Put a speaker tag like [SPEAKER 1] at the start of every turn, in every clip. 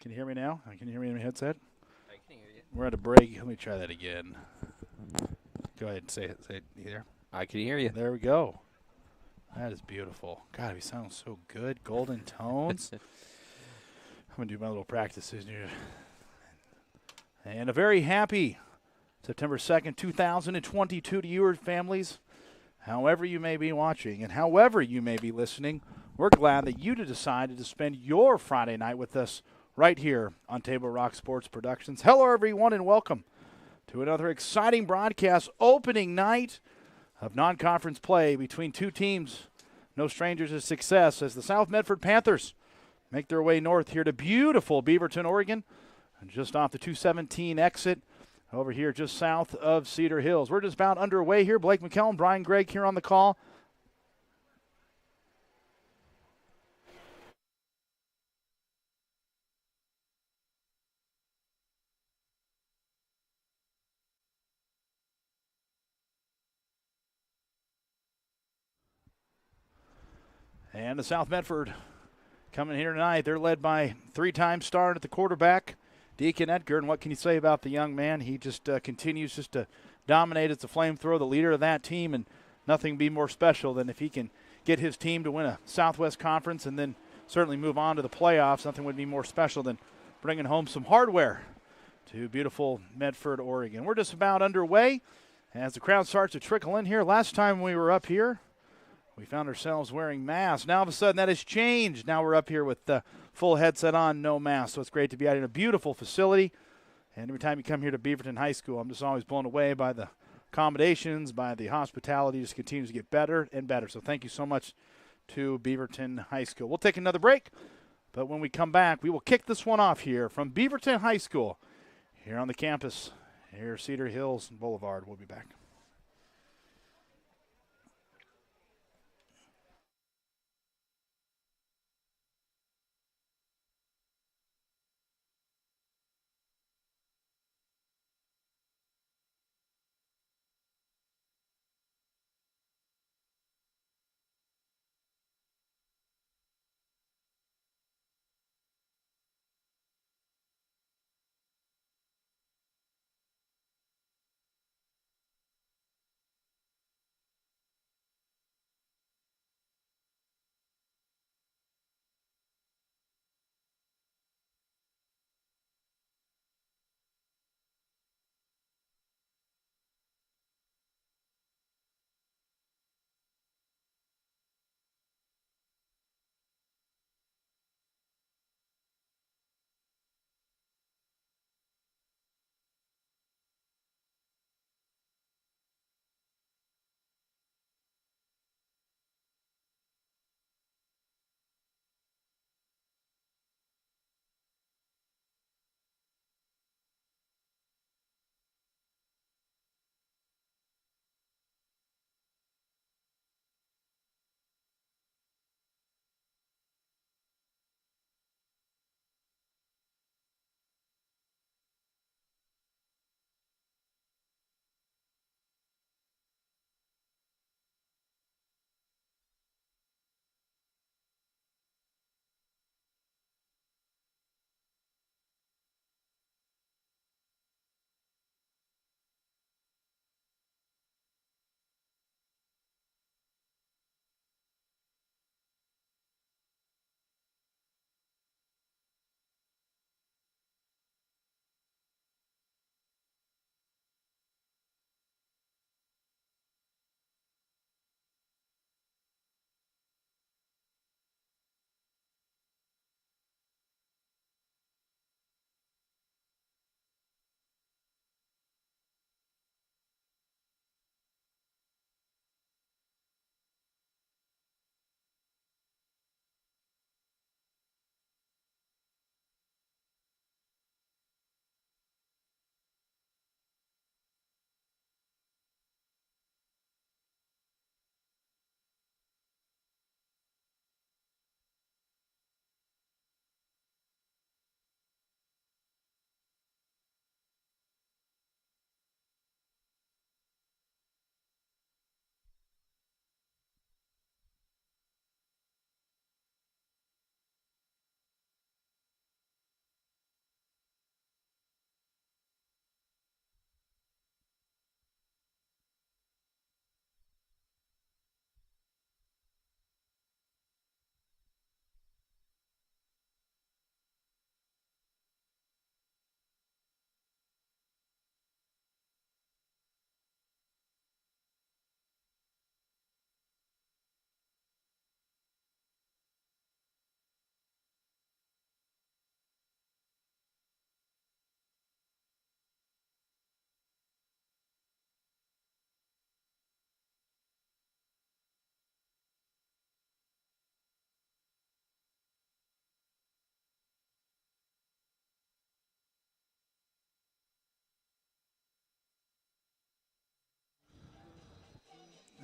[SPEAKER 1] Can you hear me now? Can you hear me in my headset?
[SPEAKER 2] I can hear you.
[SPEAKER 1] We're at a break. Let me try that again. Go ahead and say it. Say it either.
[SPEAKER 2] I can hear you.
[SPEAKER 1] There we go. That is beautiful. God, he sounds so good. Golden tones. I'm going to do my little practices here. And a very happy September 2nd, 2022 to you, families. However you may be watching and however you may be listening, we're glad that you decided to spend your Friday night with us right here on Table Rock Sports Productions. Hello, everyone, and welcome to another exciting broadcast opening night of non-conference play between two teams, no strangers to success, as the South Medford Panthers make their way north here to beautiful Beaverton, Oregon, and just off the 217 exit over here just south of Cedar Hills. We're just about underway here. Blake McKellen, Brian Gregg here on the call. And the South Medford coming here tonight. They're led by three-time star at the quarterback, Deacon Edgar. And what can you say about the young man? He just continues just to dominate as a flamethrower, the leader of that team, and nothing can be more special than if he can get his team to win a Southwest Conference and then certainly move on to the playoffs. Nothing would be more special than bringing home some hardware to beautiful Medford, Oregon. We're just about underway as the crowd starts to trickle in here. Last time we were up here, we found ourselves wearing masks. Now, all of a sudden, that has changed. Now we're up here with the full headset on, no mask. So it's great to be out in a beautiful facility. And every time you come here to Beaverton High School, I'm just always blown away by the accommodations, by the hospitality. It just continues to get better and better. So thank you so much to Beaverton High School. We'll take another break, but when we come back, we will kick this one off here from Beaverton High School here on the campus, here Cedar Hills Boulevard. We'll be back.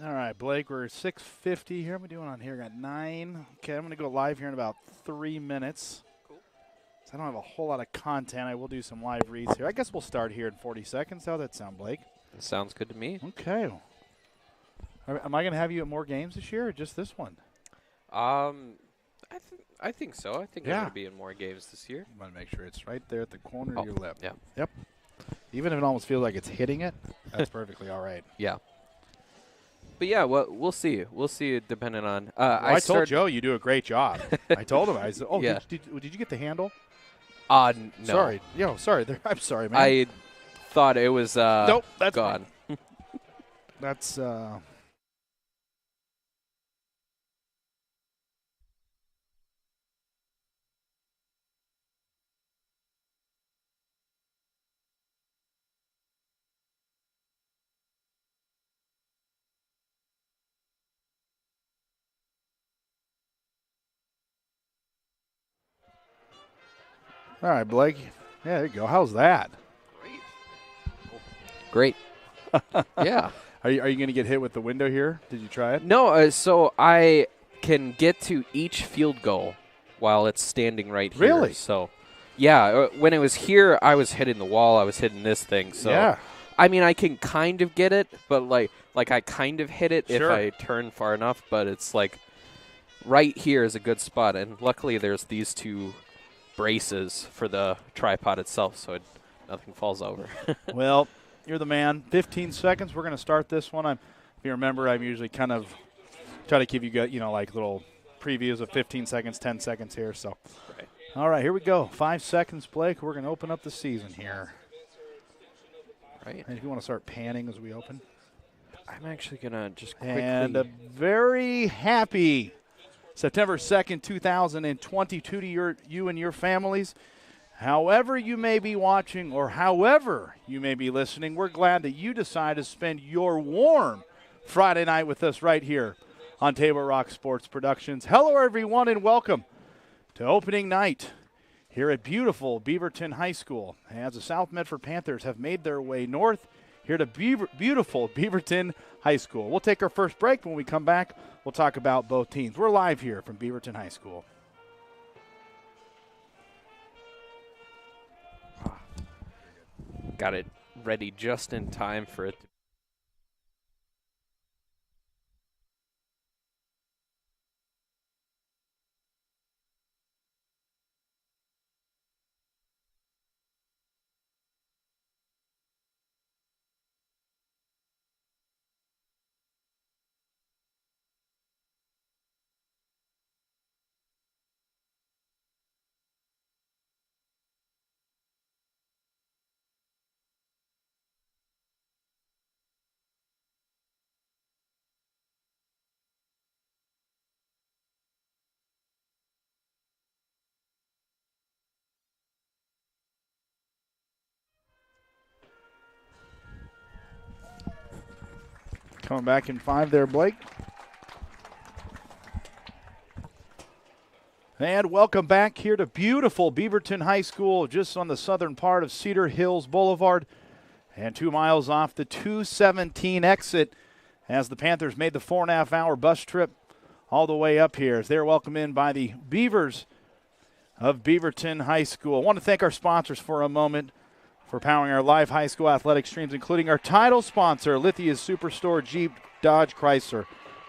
[SPEAKER 1] All right, Blake, we're 6:50 here. What are we doing on here? Got 9. Okay, I'm going to go live here in about 3 minutes. Cool. So I don't have a whole lot of content. I will do some live reads here. I guess we'll start here in 40 seconds. How's that sound, Blake?
[SPEAKER 2] It sounds good to me.
[SPEAKER 1] Okay. Am I going to have you at more games this year or just this one?
[SPEAKER 2] I think so. I think I'm going to be in more games this year.
[SPEAKER 1] I want to make sure it's right there at the corner of your lip.
[SPEAKER 2] Yeah.
[SPEAKER 1] Yep. Even if it almost feels like it's hitting it, that's perfectly all right.
[SPEAKER 2] Yeah. But yeah, well, we'll see. We'll see it depending on.
[SPEAKER 1] I told Joe you do a great job. I told him. I said, "Oh,
[SPEAKER 2] yeah.
[SPEAKER 1] did you get the handle?"
[SPEAKER 2] No.
[SPEAKER 1] Sorry. Sorry. I'm sorry, man.
[SPEAKER 2] I thought it was
[SPEAKER 1] nope, that's
[SPEAKER 2] gone.
[SPEAKER 1] That's all right, Blake. Yeah, there you go. How's that?
[SPEAKER 2] Great. Yeah.
[SPEAKER 1] Are you going to get hit with the window here? Did you try it?
[SPEAKER 2] No, so I can get to each field goal while it's standing right here.
[SPEAKER 1] Really?
[SPEAKER 2] So, yeah, when it was here, I was hitting the wall. I was hitting this thing. So,
[SPEAKER 1] yeah.
[SPEAKER 2] I mean, I can kind of get it, but like I kind of hit it
[SPEAKER 1] Sure.
[SPEAKER 2] if I turn far enough. But it's like right here is a good spot, and luckily there's these two braces for the tripod itself, so nothing falls over.
[SPEAKER 1] Well, you're the man. 15 seconds. We're going to start this one. If you remember, I'm usually kind of try to give you like little previews of 15 seconds, 10 seconds here. So,
[SPEAKER 2] right.
[SPEAKER 1] All right, here we go. 5 seconds, Blake. We're going to open up the season here.
[SPEAKER 2] Right.
[SPEAKER 1] And if you want to start panning as we open.
[SPEAKER 2] I'm actually going to just quickly.
[SPEAKER 1] And a very happy September 2nd, 2022 to you and your families. However you may be watching or however you may be listening, we're glad that you decide to spend your warm Friday night with us right here on Table Rock Sports Productions. Hello, everyone, and welcome to opening night here at beautiful Beaverton High School, as the South Medford Panthers have made their way north here to beautiful Beaverton High School. We'll take our first break. When we come back, we'll talk about both teams. We're live here from Beaverton High School.
[SPEAKER 2] Got it ready just in time for it.
[SPEAKER 1] Coming back in 5 there, Blake. And welcome back here to beautiful Beaverton High School, just on the southern part of Cedar Hills Boulevard and 2 miles off the 217 exit, as the Panthers made the 4.5-hour bus trip all the way up here as they're welcomed in by the Beavers of Beaverton High School. I want to thank our sponsors for a moment for powering our live high school athletic streams, including our title sponsor, Lithia's Superstore Jeep Dodge Chrysler.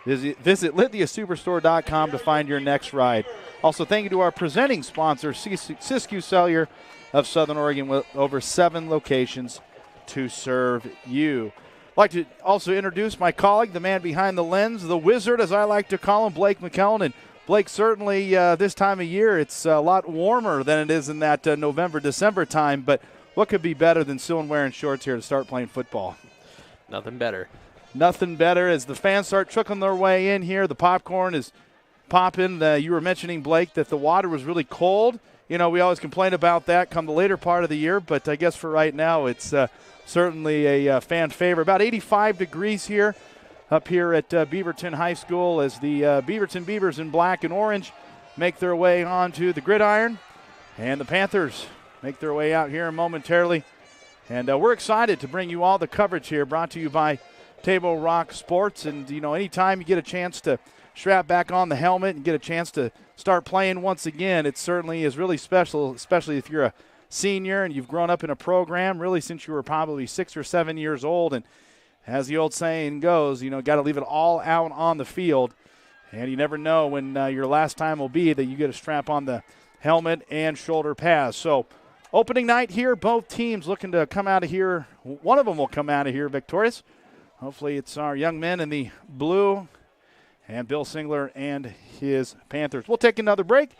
[SPEAKER 1] Visit lithiasuperstore.com to find your next ride. Also, thank you to our presenting sponsor, Siskiyou Cellular of Southern Oregon, with over 7 locations to serve you. I'd like to also introduce my colleague, the man behind the lens, the wizard, as I like to call him, Blake McKellen. And Blake, certainly this time of year, it's a lot warmer than it is in that November, December time, but what could be better than still wearing shorts here to start playing football?
[SPEAKER 2] Nothing better.
[SPEAKER 1] Nothing better as the fans start trickling their way in here. The popcorn is popping. You were mentioning, Blake, that the water was really cold. You know, we always complain about that come the later part of the year, but I guess for right now it's certainly a fan favorite. About 85 degrees here up here at Beaverton High School as the Beaverton Beavers in black and orange make their way onto the gridiron, and the Panthers make their way out here momentarily. And we're excited to bring you all the coverage here, brought to you by Table Rock Sports. And, you know, anytime you get a chance to strap back on the helmet and get a chance to start playing once again, it certainly is really special, especially if you're a senior and you've grown up in a program really since you were probably 6 or 7 years old. And as the old saying goes, you know, got to leave it all out on the field. And you never know when your last time will be that you get a strap on the helmet and shoulder pads. So opening night here, both teams looking to come out of here. One of them will come out of here victorious. Hopefully it's our young men in the blue and Bill Singler and his Panthers. We'll take another break,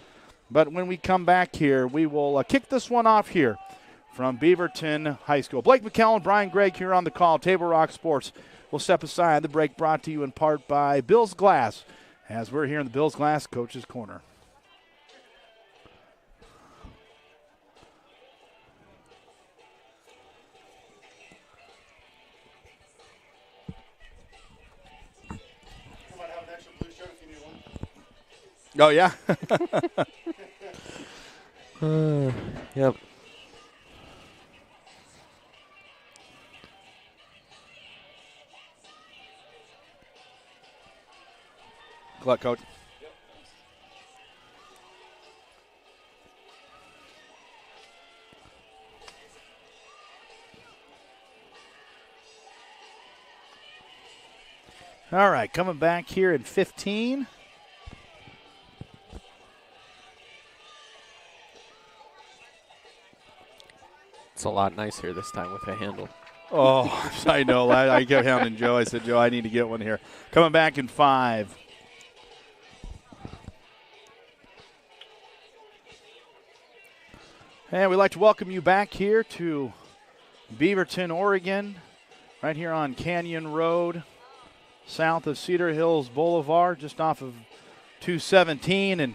[SPEAKER 1] but when we come back here, we will kick this one off here from Beaverton High School. Blake McKellen, Brian Gregg here on the call. Table Rock Sports will step aside. The break brought to you in part by Bill's Glass, as we're here in the Bill's Glass Coach's Corner. Oh, yeah?
[SPEAKER 2] Yep.
[SPEAKER 1] Good luck, Coach. All right, coming back here in 15.
[SPEAKER 2] It's a lot nicer this time with a handle.
[SPEAKER 1] Oh, I know. I kept hounding Joe. I said, Joe, I need to get one here. Coming back in 5. And we'd like to welcome you back here to Beaverton, Oregon, right here on Canyon Road, south of Cedar Hills Boulevard, just off of 217. And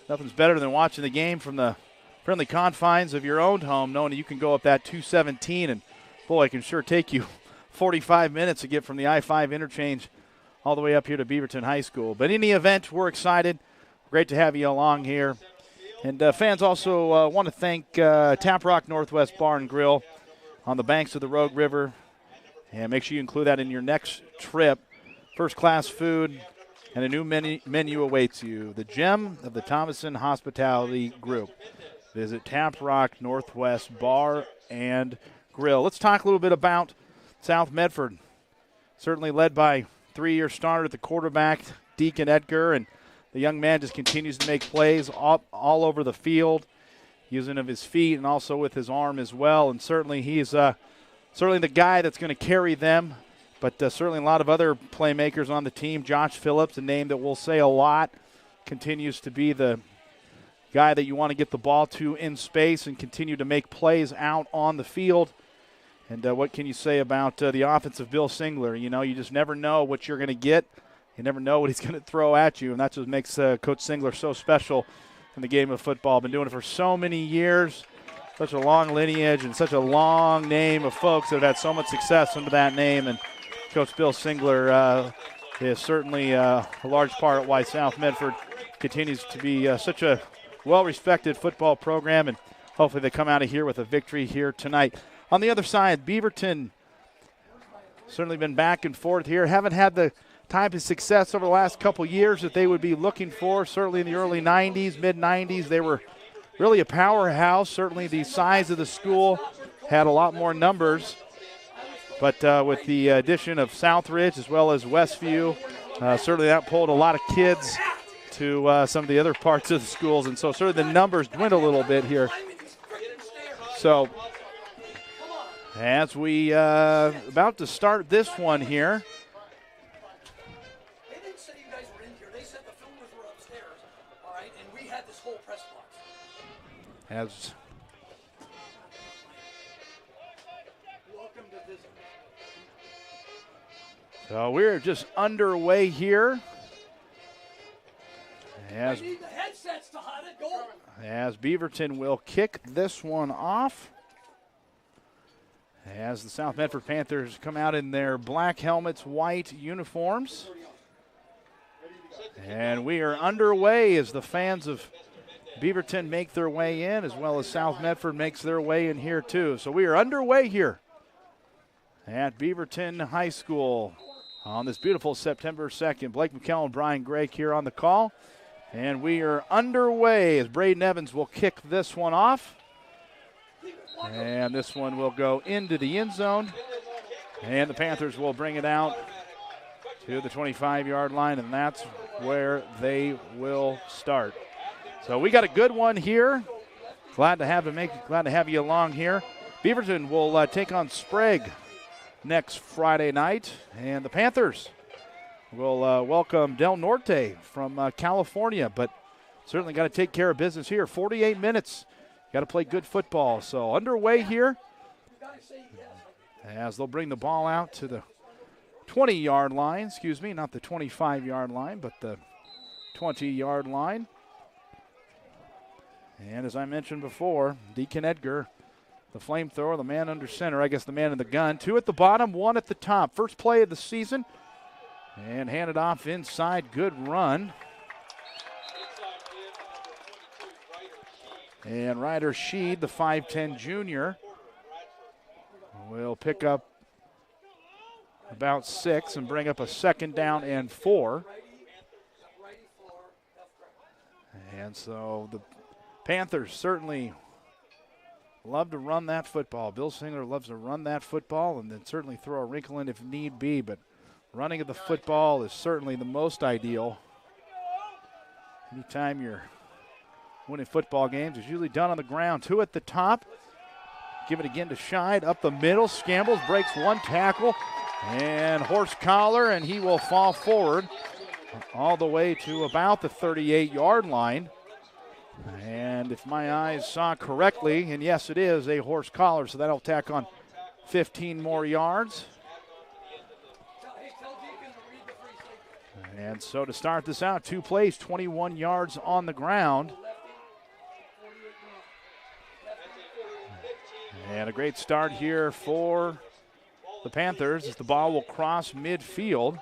[SPEAKER 1] nothing's better than watching the game from the friendly confines of your own home, knowing that you can go up that 217, and boy, it can sure take you 45 minutes to get from the I-5 interchange all the way up here to Beaverton High School. But in any event, we're excited. Great to have you along here. And fans also want to thank Tap Rock Northwest Bar and Grill on the banks of the Rogue River. And make sure you include that in your next trip. First-class food and a new menu awaits you. The gem of the Thomason Hospitality Group. Visit Tap Rock Northwest Bar and Grill. Let's talk a little bit about South Medford. Certainly led by 3-year starter at the quarterback, Deacon Edgar, and the young man just continues to make plays all over the field, using of his feet and also with his arm as well. And certainly he's certainly the guy that's going to carry them, but certainly a lot of other playmakers on the team. Josh Phillips, a name that we'll say a lot, continues to be the guy that you want to get the ball to in space and continue to make plays out on the field. And what can you say about the offense of Bill Singler? You know, you just never know what you're going to get. You never know what he's going to throw at you, and that's what makes Coach Singler so special in the game of football. Been doing it for so many years, such a long lineage and such a long name of folks that have had so much success under that name. And Coach Bill Singler is certainly a large part of why South Medford continues to be such a well-respected football program, and hopefully they come out of here with a victory here tonight. On the other side, Beaverton certainly been back and forth here. Haven't had the type of success over the last couple years that they would be looking for. Certainly in the early 90s, mid-90s, they were really a powerhouse. Certainly the size of the school had a lot more numbers. But with the addition of Southridge as well as Westview, certainly that pulled a lot of kids to some of the other parts of the schools, and so sort of the numbers dwindle a little bit here. So as we about to start this one here.
[SPEAKER 3] They didn't say you guys were in here. They said the filmers were upstairs, all right, and we had this whole press box. Welcome to visit.
[SPEAKER 1] So we're just underway here.
[SPEAKER 3] I need the headsets to hide it. Go.
[SPEAKER 1] As Beaverton will kick this one off. As the South Medford Panthers come out in their black helmets, white uniforms. And we are underway as the fans of Beaverton make their way in, as well as South Medford makes their way in here too. So we are underway here at Beaverton High School on this beautiful September 2nd. Blake McKell and Brian Gregg here on the call. And we are underway as Braden Evans will kick this one off. And this one will go into the end zone. And the Panthers will bring it out to the 25-yard line, and that's where they will start. So we got a good one here. Glad to have you along here. Beaverton will take on Sprague next Friday night, and the Panthers will welcome Del Norte from California, but certainly got to take care of business here. 48 minutes. Got to play good football. So underway here as they'll bring the ball out to the 20-yard line. Excuse me, not the 25-yard line, but the 20-yard line. And as I mentioned before, Deacon Edgar, the flamethrower, the man under center, I guess the man in the gun. 2 at the bottom, 1 at the top. First play of the season. And handed off inside, good run. And Ryder Sheed, the 5'10 junior, will pick up about 6 and bring up a 2nd down and 4. And so the Panthers certainly love to run that football. Bill Singler loves to run that football and then certainly throw a wrinkle in if need be, but running of the football is certainly the most ideal. Anytime you're winning football games, it's usually done on the ground. 2 at the top. Give it again to Scheid. Up the middle. Scambles breaks 1 tackle. And horse collar, and he will fall forward all the way to about the 38-yard line. And if my eyes saw correctly, and yes, it is a horse collar, so that'll tack on 15 more yards. And so to start this out, 2 plays, 21 yards on the ground. And a great start here for the Panthers as the ball will cross midfield.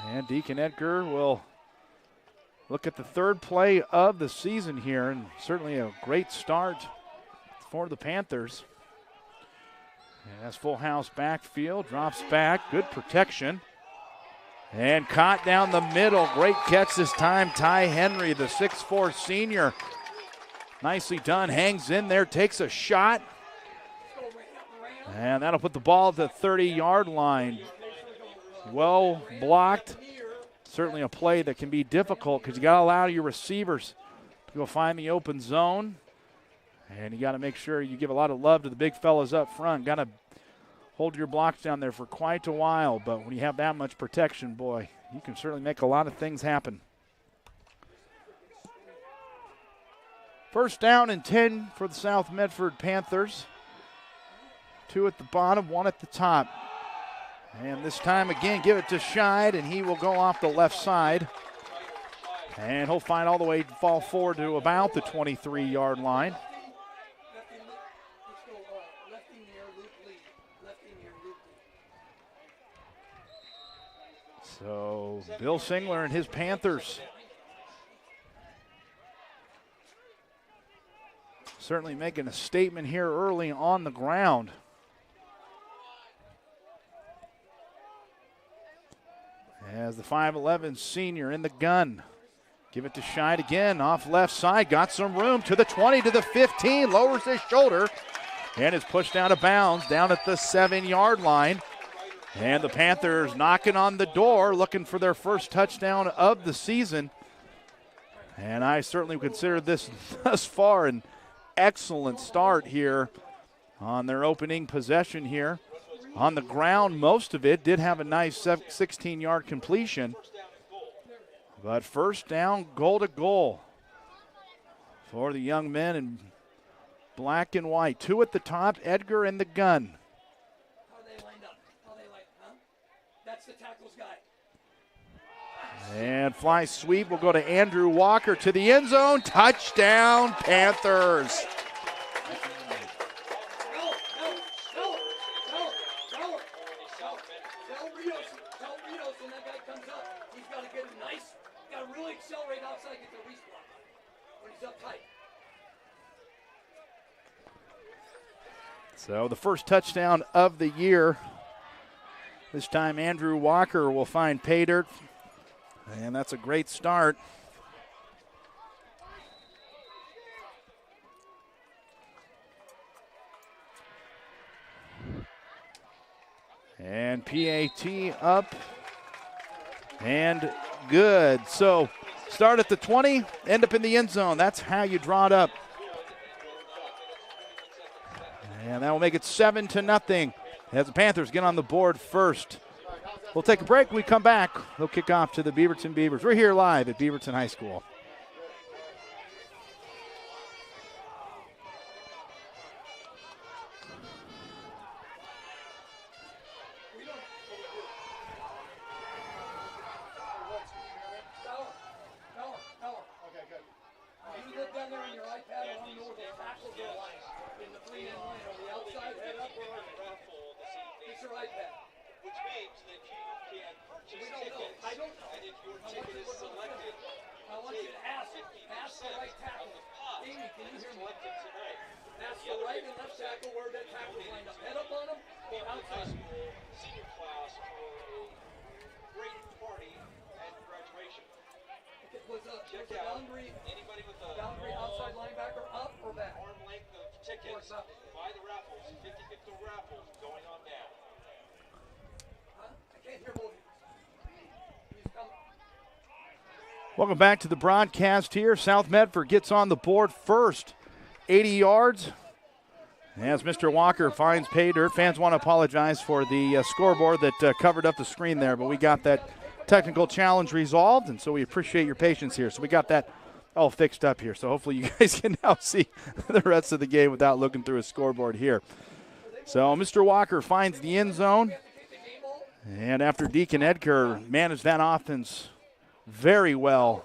[SPEAKER 1] And Deacon Edgar will look at the 3rd play of the season here, and certainly a great start for the Panthers. And that's full house backfield, drops back, good protection. And caught down the middle. Great catch this time. Ty Henry, the 6'4 senior. Nicely done. Hangs in there, takes a shot. And that'll put the ball at the 30-yard line. Well blocked. Certainly a play that can be difficult because you got to allow your receivers to go find the open zone. And you got to make sure you give a lot of love to the big fellas up front. Got to hold your blocks down there for quite a while, but when you have that much protection, boy, you can certainly make a lot of things happen. 1st down and 10 for the South Medford Panthers. 2 at the bottom, 1 at the top. And this time again, give it to Scheid, and he will go off the left side. And he'll find all the way, fall forward to about the 23-yard line. So Bill Singler and his Panthers certainly making a statement here early on the ground. As the 5'11 senior in the gun. Give it to Scheid again, off left side, got some room to the 20, to the 15, lowers his shoulder, and is pushed out of bounds down at the 7-yard line. And the Panthers knocking on the door, looking for their first touchdown of the season. And I certainly consider this thus far an excellent start here on their opening possession here. On the ground, most of it did have a nice 16-yard completion. But 1st down, goal to goal for the young men in black and white. 2 at the top, Edgar in the gun.
[SPEAKER 3] That's the tackles guy.
[SPEAKER 1] And fly sweep will go to Andrew Walker to the end zone. Touchdown, Panthers.
[SPEAKER 3] Tell Rios when that guy comes up, he's got to get him nice. Got to really accelerate outside, get the reach block when he's up tight.
[SPEAKER 1] So the first touchdown of the year. This time Andrew Walker will find pay dirt. And that's a great start. And PAT up and good. So start at the 20, end up in the end zone. That's how you draw it up. And that will make it 7-0 as the Panthers get on the board first. We'll take a break. When we come back, they'll kick off to the Beaverton Beavers. We're here live at Beaverton High School. Welcome back to the broadcast here. South Medford gets on the board first, 80 yards. As Mr. Walker finds pay dirt, fans want to apologize for the scoreboard that covered up the screen there, but we got that technical challenge resolved, and so we appreciate your patience here. So we got that all fixed up here. So hopefully you guys can now see the rest of the game without looking through a scoreboard here. So Mr. Walker finds the end zone, and after Deacon Edgar managed that offense very well.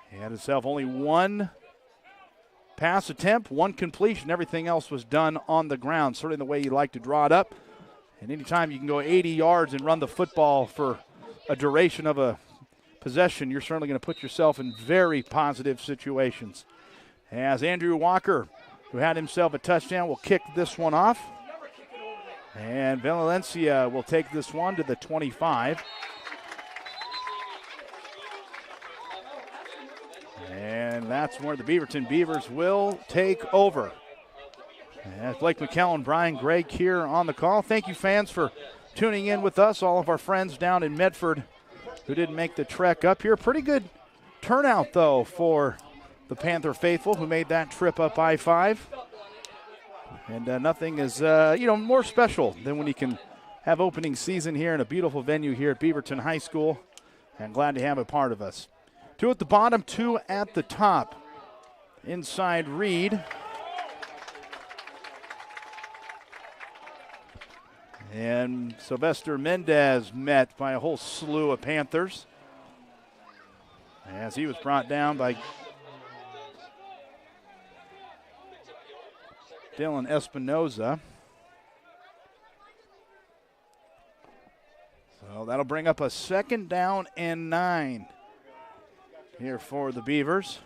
[SPEAKER 1] He had himself only one pass attempt, one completion. Everything else was done on the ground, certainly the way you like to draw it up. And anytime you can go 80 yards and run the football for a duration of a possession, you're certainly going to put yourself in very positive situations. As Andrew Walker, who had himself a touchdown, will kick this one off. And Valencia will take this one to the 25. And that's where the Beaverton Beavers will take over. As Blake McKellen, Brian Gregg here on the call. Thank you, fans, for tuning in with us. All of our friends down in Medford who didn't make the trek up here. Pretty good turnout, though, for the Panther faithful who made that trip up I-5. And nothing is, more special than when you can have opening season here in a beautiful venue here at Beaverton High School. And glad to have a part of us. 2 at the bottom, 2 at the top. Inside Reed. And Sylvester Mendez met by a whole slew of Panthers as he was brought down by Dylan Espinoza. So that'll bring up a 2nd down and 9 here for the Beavers.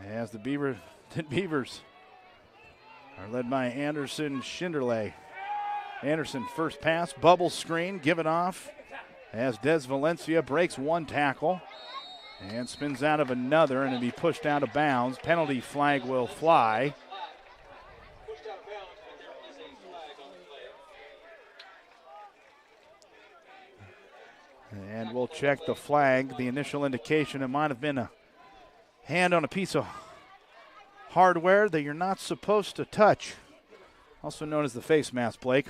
[SPEAKER 1] As the Beavers are led by Anderson Schinderle. Anderson first pass, bubble screen, give it off as Des Valencia breaks one tackle and spins out of another and it'll be pushed out of bounds. Penalty flag will fly. And we'll check the flag. The initial indication, it might have been a hand on a piece of hardware that you're not supposed to touch. Also known as the face mask, Blake.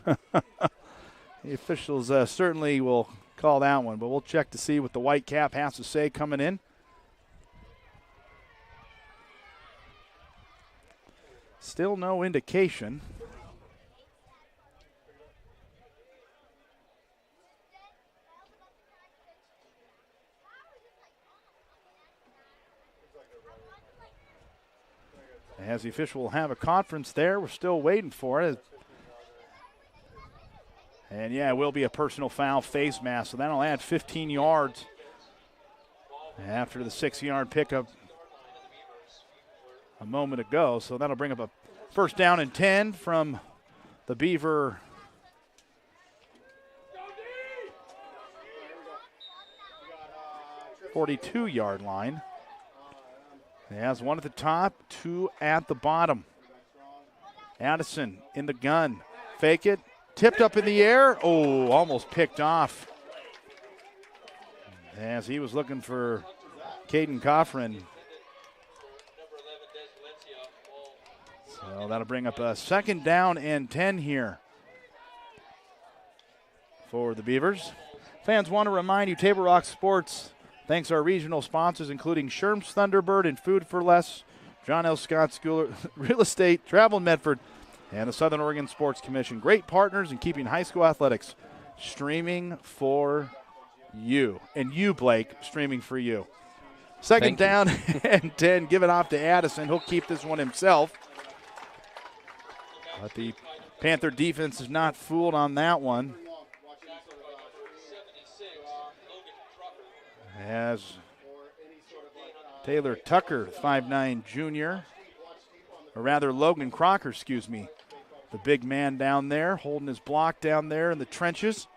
[SPEAKER 1] The officials certainly will call that one, but we'll check to see what the white cap has to say coming in. Still no indication. As the official will have a conference there, we're still waiting for it. And yeah, it will be a personal foul, face mask, so that'll add 15 yards after the 6-yard pickup a moment ago. So that'll bring up a first down and 10 from the Beaver 42-yard line. He has one at the top, two at the bottom. Addison in the gun. Fake it. Tipped up in the air. Oh, almost picked off. As he was looking for Caden Coffrin. So that'll bring up a second down and 10 here for the Beavers. Fans want to remind you, Table Rock Sports thanks our regional sponsors, including Sherm's Thunderbird and Food for Less, John L. Scott School, Real Estate, Travel in Medford, and the Southern Oregon Sports Commission. Great partners in keeping high school athletics streaming for you. And you, Blake, streaming for you. Second down and 10. Give it off to Addison. He'll keep this one himself. But the Panther defense is not fooled on that one. As Taylor Tucker, 5'9" junior, or rather Logan Crocker, excuse me, the big man down there, holding his block down there in the trenches.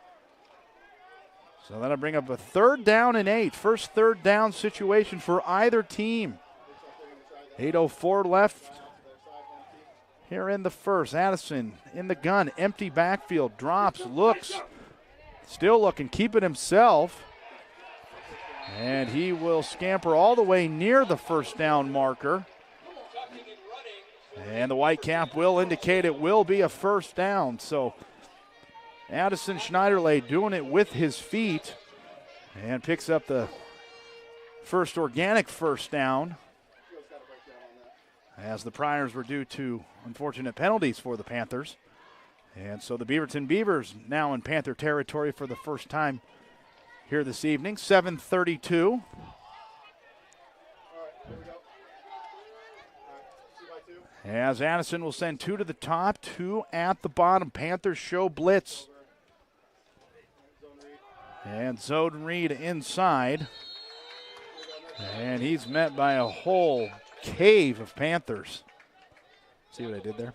[SPEAKER 1] So that'll bring up a third down and 8. First third down situation for either team. 8:04 left here in the first. Addison in the gun, empty backfield, drops, looks, still looking, keep it himself. And he will scamper all the way near the first down marker. And the white cap will indicate it will be a first down. So Addison Schneiderle doing it with his feet and picks up the first organic first down, as the priors were due to unfortunate penalties for the Panthers. And so the Beaverton Beavers now in Panther territory for the first time here this evening. 7:32. As Addison will send two to the top, two at the bottom. Panthers show blitz. And Zone Reed inside. And he's met by a whole cave of Panthers. See what I did there?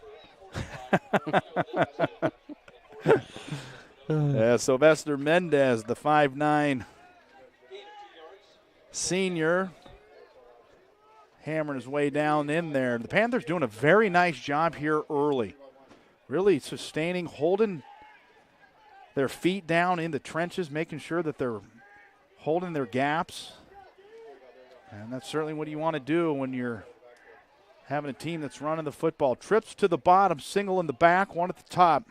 [SPEAKER 1] Sylvester Mendez, the 5'9" senior, hammering his way down in there. The Panthers doing a very nice job here early. Really sustaining, holding their feet down in the trenches, making sure that they're holding their gaps. And that's certainly what you want to do when you're having a team that's running the football. Trips to the bottom, single in the back, one at the top.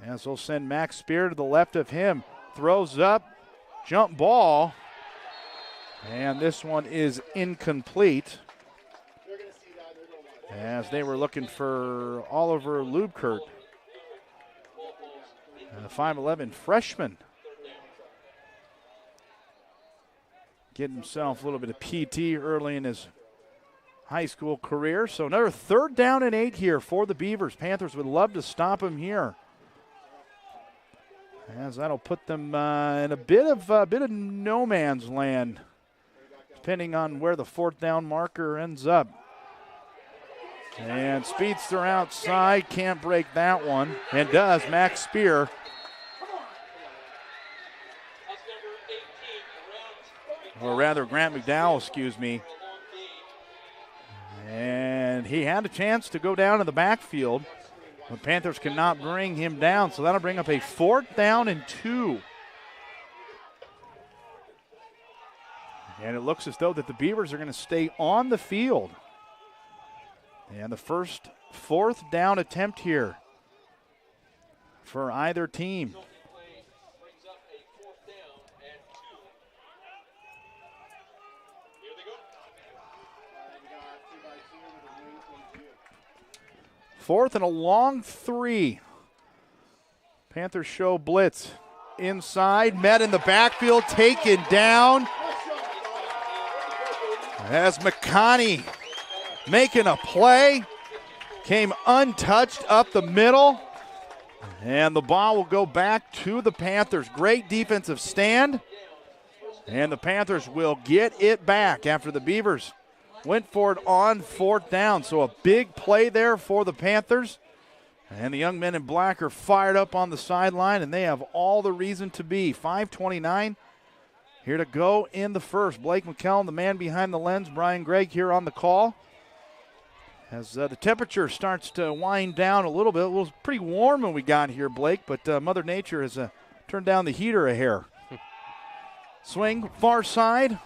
[SPEAKER 1] As they'll send Max Spear to the left of him. Throws up, jump ball. And this one is incomplete, as they were looking for Oliver Lubkert, a 5'11" freshman. Getting himself a little bit of PT early in his high school career. So another third down and 8 here for the Beavers. Panthers would love to stop him here, as that'll put them in a bit of no man's land, depending on where the fourth down marker ends up. And speedster outside, can't break that one, and does. Max Spear. Or rather, Grant McDowell, excuse me. And he had a chance to go down in the backfield. The Panthers cannot bring him down, so that'll bring up a fourth down and 2. And it looks as though that the Beavers are going to stay on the field. And the first fourth down attempt here for either team. Fourth and a long 3. Panthers show blitz. Inside, met in the backfield, taken down. As McConney making a play. Came untouched up the middle. And the ball will go back to the Panthers. Great defensive stand. And the Panthers will get it back after the Beavers went for it on 4th down. So a big play there for the Panthers. And the young men in black are fired up on the sideline, and they have all the reason to be. 5:29 here to go in the first. Blake McCallum, the man behind the lens, Brian Gregg here on the call. As the temperature starts to wind down a little bit. It was pretty warm when we got here, Blake, but Mother Nature has turned down the heater a hair. Swing, far side.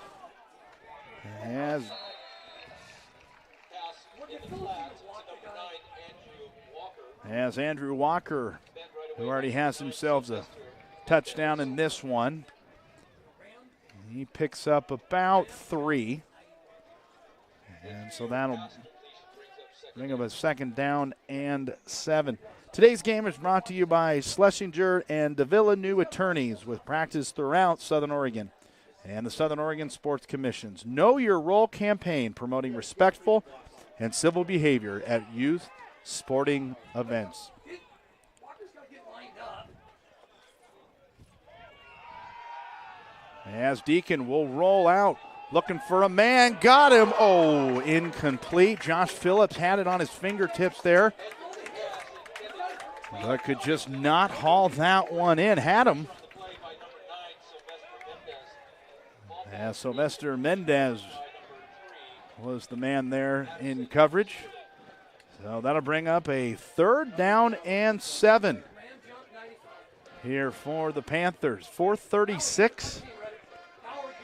[SPEAKER 1] As Andrew Walker, who already has himself a touchdown in this one. He picks up about 3. And so that'll bring up a 2nd down and 7. Today's game is brought to you by Schlesinger and Davila New Attorneys, with practice throughout Southern Oregon and the Southern Oregon Sports Commission's Know Your Role campaign, promoting respectful and civil behavior at youth sporting events. As Deacon will roll out, looking for a man, got him. Oh, incomplete. Josh Phillips had it on his fingertips there, but could just not haul that one in. Had him. As Sylvester Mendez was the man there in coverage. So that'll bring up a 3rd down and 7 here for the Panthers. 4:36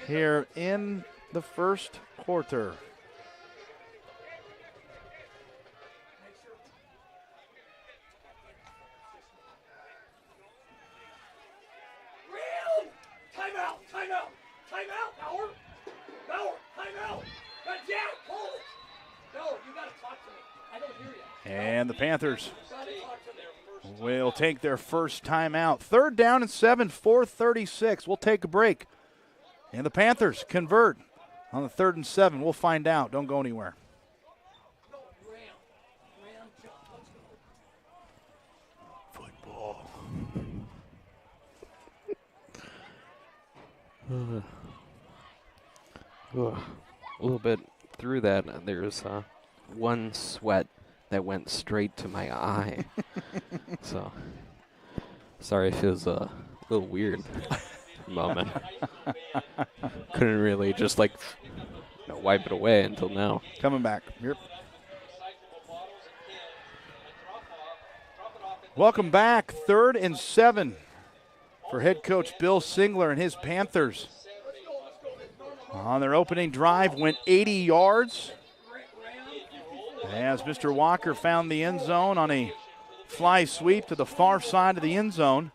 [SPEAKER 1] here in the first quarter.
[SPEAKER 3] Timeout, Bauer, timeout. Jack, hold it. No, you got to talk to me. I don't hear you.
[SPEAKER 1] And the Panthers will take their first timeout. 3rd down and 7, 4:36. We'll take a break. And the Panthers convert on the 3rd and 7. We'll find out. Don't go anywhere. Football.
[SPEAKER 2] A little bit through that, there's one sweat that went straight to my eye. So, sorry if it was a little weird moment. Couldn't really just wipe it away until now.
[SPEAKER 1] Coming back. Yep. Welcome back. 3rd and 7 for head coach Bill Singler and his Panthers. On their opening drive, went 80 yards. As Mr. Walker found the end zone on a fly sweep to the far side of the end zone.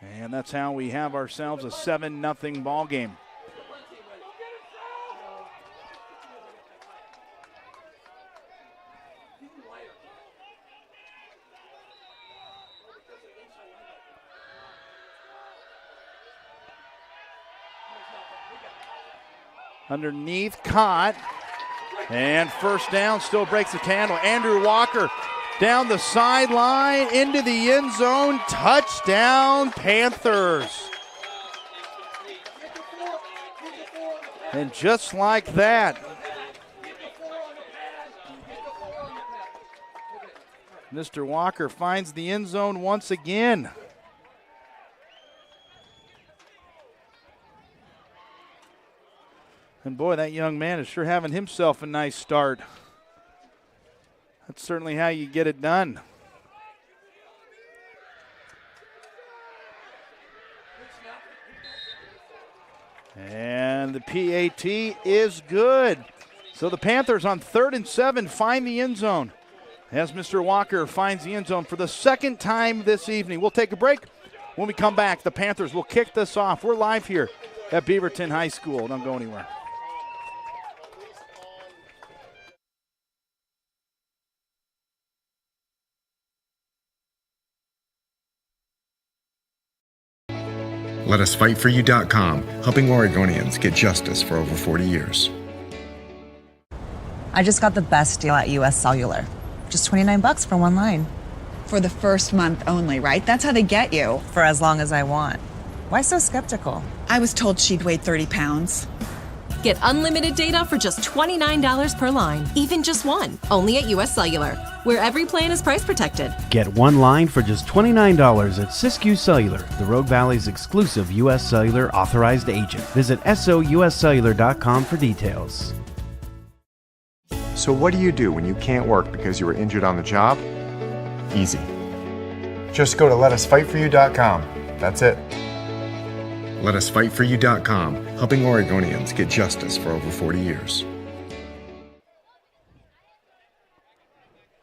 [SPEAKER 1] And that's how we have ourselves a 7-0 ball game. Underneath, caught, and 1st down, still breaks the tackle. Andrew Walker down the sideline, into the end zone, touchdown Panthers. And just like that, Mr. Walker finds the end zone once again. And boy, that young man is sure having himself a nice start. That's certainly how you get it done. And the PAT is good. So the Panthers on 3rd and 7 find the end zone as Mr. Walker finds the end zone for the 2nd time this evening. We'll take a break. When we come back, the Panthers will kick this off. We're live here at Beaverton High School. Don't go anywhere.
[SPEAKER 4] LetUsFightForYou.com, helping Oregonians get justice for over 40 years.
[SPEAKER 5] I just got the best deal at US Cellular. Just $29 for 1 line.
[SPEAKER 6] For the first month only, right? That's how they get you.
[SPEAKER 5] For as long as I want. Why so skeptical?
[SPEAKER 6] I was told she'd weighed 30 pounds.
[SPEAKER 7] Get unlimited data for just $29 per line, even just one. Only at US Cellular, where every plan is price protected.
[SPEAKER 8] Get one line for just $29 at Siskiyou Cellular, the Rogue Valley's exclusive US Cellular authorized agent. Visit souscellular.com for details.
[SPEAKER 4] So what do you do when you can't work because you were injured on the job? Easy. Just go to letusfightforyou.com. That's it. Letusfightforyou.com, helping Oregonians get justice for over 40 years.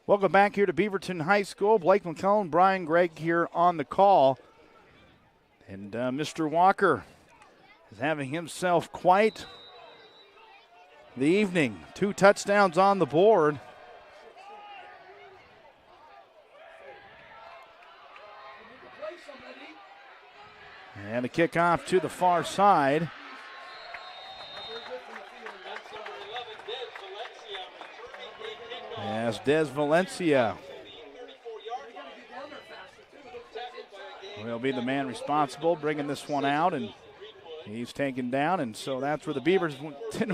[SPEAKER 1] Welcome back here to Beaverton High School. Blake McClellan, Brian Gregg here on the call. And Mr. Walker is having himself quite the evening. 2 touchdowns on the board. And the kickoff to the far side. As Des Valencia will be the man responsible, bringing this one out, and he's taken down, and so that's where the Beavers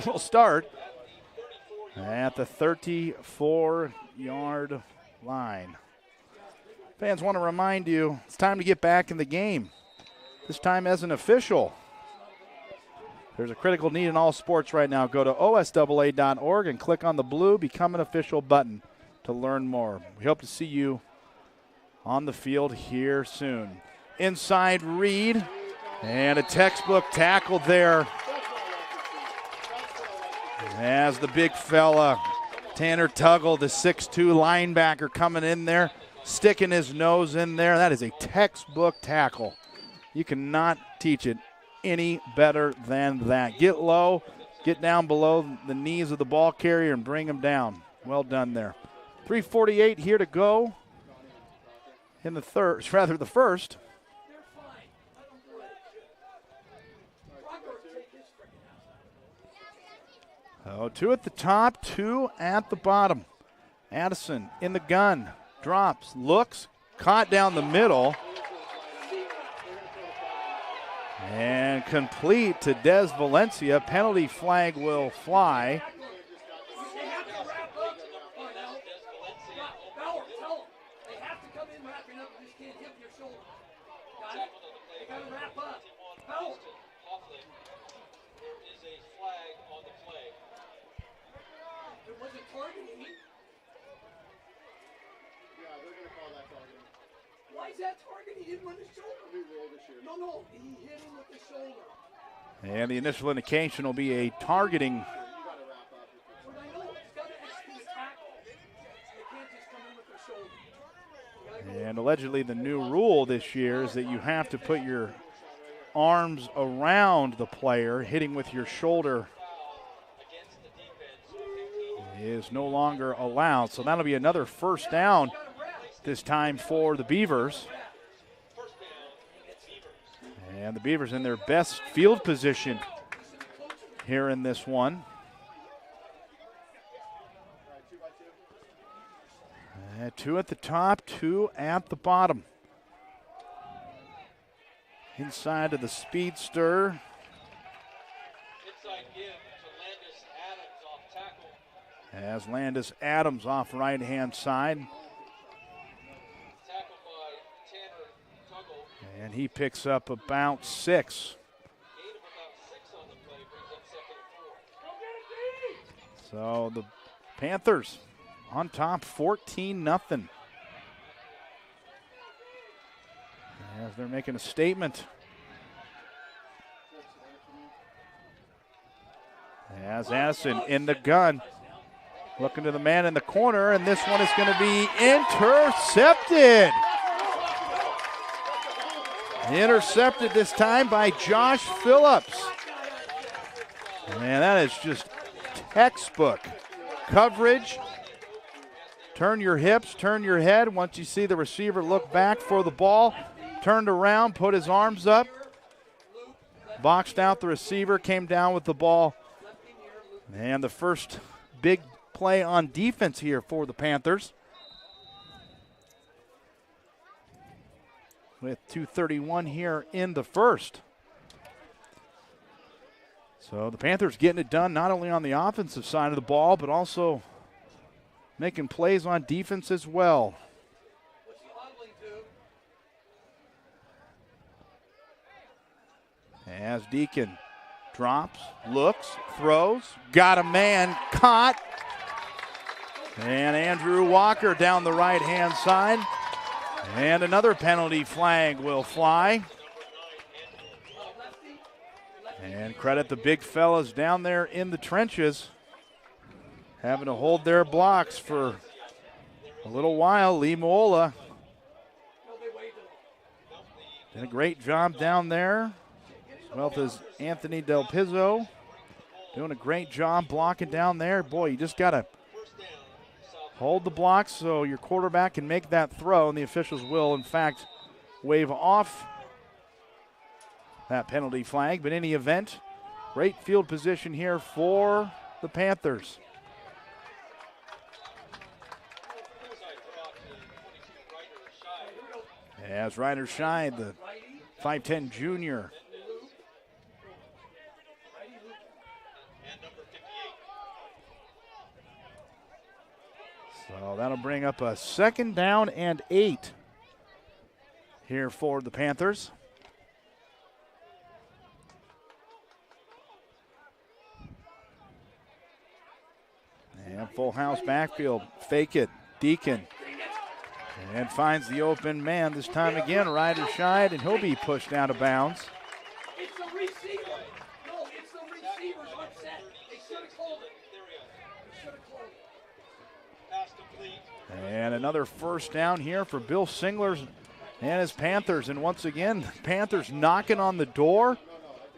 [SPEAKER 1] will start at the 34-yard line. Fans, want to remind you, it's time to get back in the game. This time as an official. There's a critical need in all sports right now. Go to osaa.org and click on the blue Become an Official button to learn more. We hope to see you on the field here soon. Inside Reed, and a textbook tackle there. As the big fella, Tanner Tuggle, the 6'2 linebacker, coming in there, sticking his nose in there. That is a textbook tackle. You cannot teach it any better than that. Get low, get down below the knees of the ball carrier and bring him down. Well done there. 3:48 here to go in the first. Oh, 2 at the top, 2 at the bottom. Addison in the gun, drops, looks, caught down the middle. And complete to Des Valencia. Penalty flag will fly.
[SPEAKER 3] Why is that target? He hit him on the shoulder. No, he hit him with the shoulder.
[SPEAKER 1] And the initial indication will be a targeting. And allegedly the new rule this year is that you have to put your arms around the player. Hitting with your shoulder is no longer allowed. So that'll be another first down this time for the Beavers. And the Beavers in their best field position here in this one. And 2 at the top, 2 at the bottom. Inside of the speedster. As Landis Adams off right-hand side. And he picks up about 6. So the Panthers on top 14-0. As they're making a statement. As Addison in the gun. Looking to the man in the corner, and this one is going to be intercepted. Intercepted this time by Josh Phillips. And that is just textbook coverage. Turn your hips, turn your head. Once you see the receiver look back for the ball, turned around, put his arms up, boxed out the receiver, came down with the ball. And the first big play on defense here for the Panthers. with 2:31 here in the first. So the Panthers getting it done not only on the offensive side of the ball, but also making plays on defense as well. As Deacon drops, looks, throws, got a man, caught. And Andrew Walker down the right-hand side. And another penalty flag will fly. And credit the big fellas down there in the trenches, having to hold their blocks for a little while. Lee Mola did a great job down there, as well as Anthony Del Pizzo doing a great job blocking down there. Boy, you just got to hold the blocks so your quarterback can make that throw, and the officials will, in fact, wave off that penalty flag. But in any event, great field position here for the Panthers. As Ryder Scheid, the 5'10 junior, so that'll bring up a 2nd down and 8 here for the Panthers. And full house backfield, fake it, Deacon. And finds the open man this time again, Ryder Scheid, and he'll be pushed out of bounds.
[SPEAKER 3] It's the receiver. No, it's the receivers upset. They should have called it. They should have called it.
[SPEAKER 1] And another 1st down here for Bill Singler and his Panthers. And once again, Panthers knocking on the door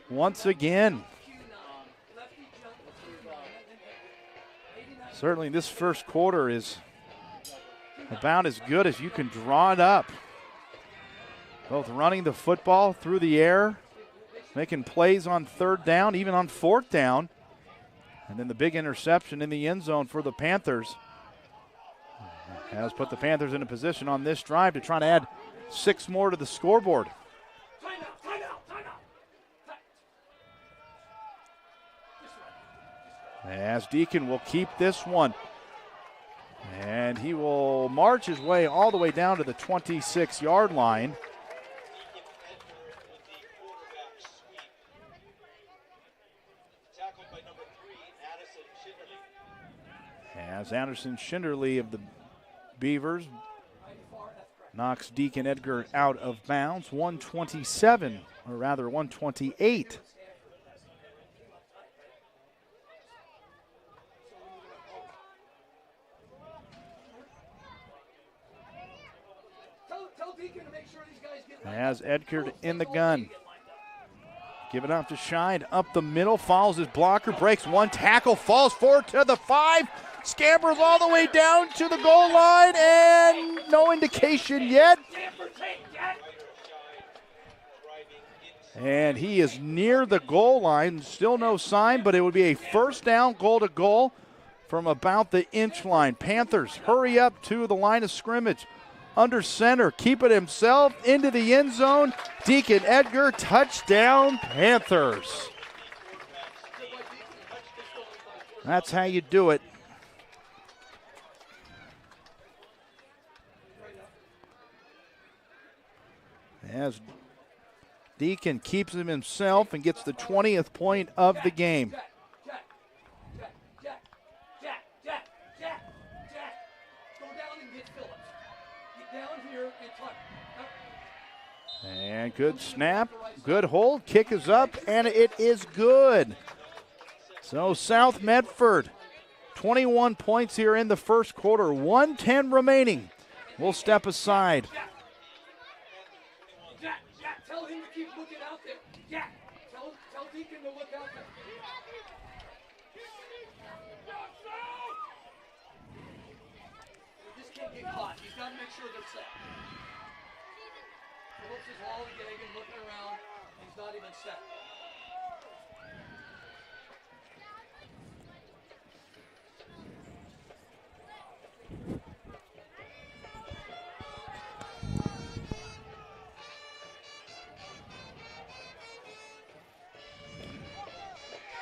[SPEAKER 1] once again. Certainly this first quarter is about as good as you can draw it up. Both running the football through the air, making plays on 3rd down, even on 4th down. And then the big interception in the end zone for the Panthers has put the Panthers in a position on this drive to try to add 6 more to the scoreboard. As Deacon will keep this one. And he will march his way all the way down to the 26-yard line. As Anderson Schinderly of the Beavers knocks Deacon Edgar out of bounds. 127, or rather 128. As Edgar in the gun. Give it up to Scheid, up the middle, follows his blocker, breaks one tackle, falls forward to the 5, scampers all the way down to the goal line, and no indication yet. And he is near the goal line, still no sign, but it would be a 1st down, goal to goal from about the inch line. Panthers hurry up to the line of scrimmage. Under center, keep it himself into the end zone. Deacon Edgar, touchdown Panthers. That's how you do it. As Deacon keeps him himself and gets the 20th point of the game. And good snap, good hold, kick is up, and it is good. So South Medford, 21 points here in the first quarter, 1:10 remaining. We'll step aside.
[SPEAKER 3] Jack, tell him to keep looking out there. Jack, tell Deacon to look out there. He just can't get caught. He's got to make sure they're set. Phillips is lollygagging, looking around. He's not even set.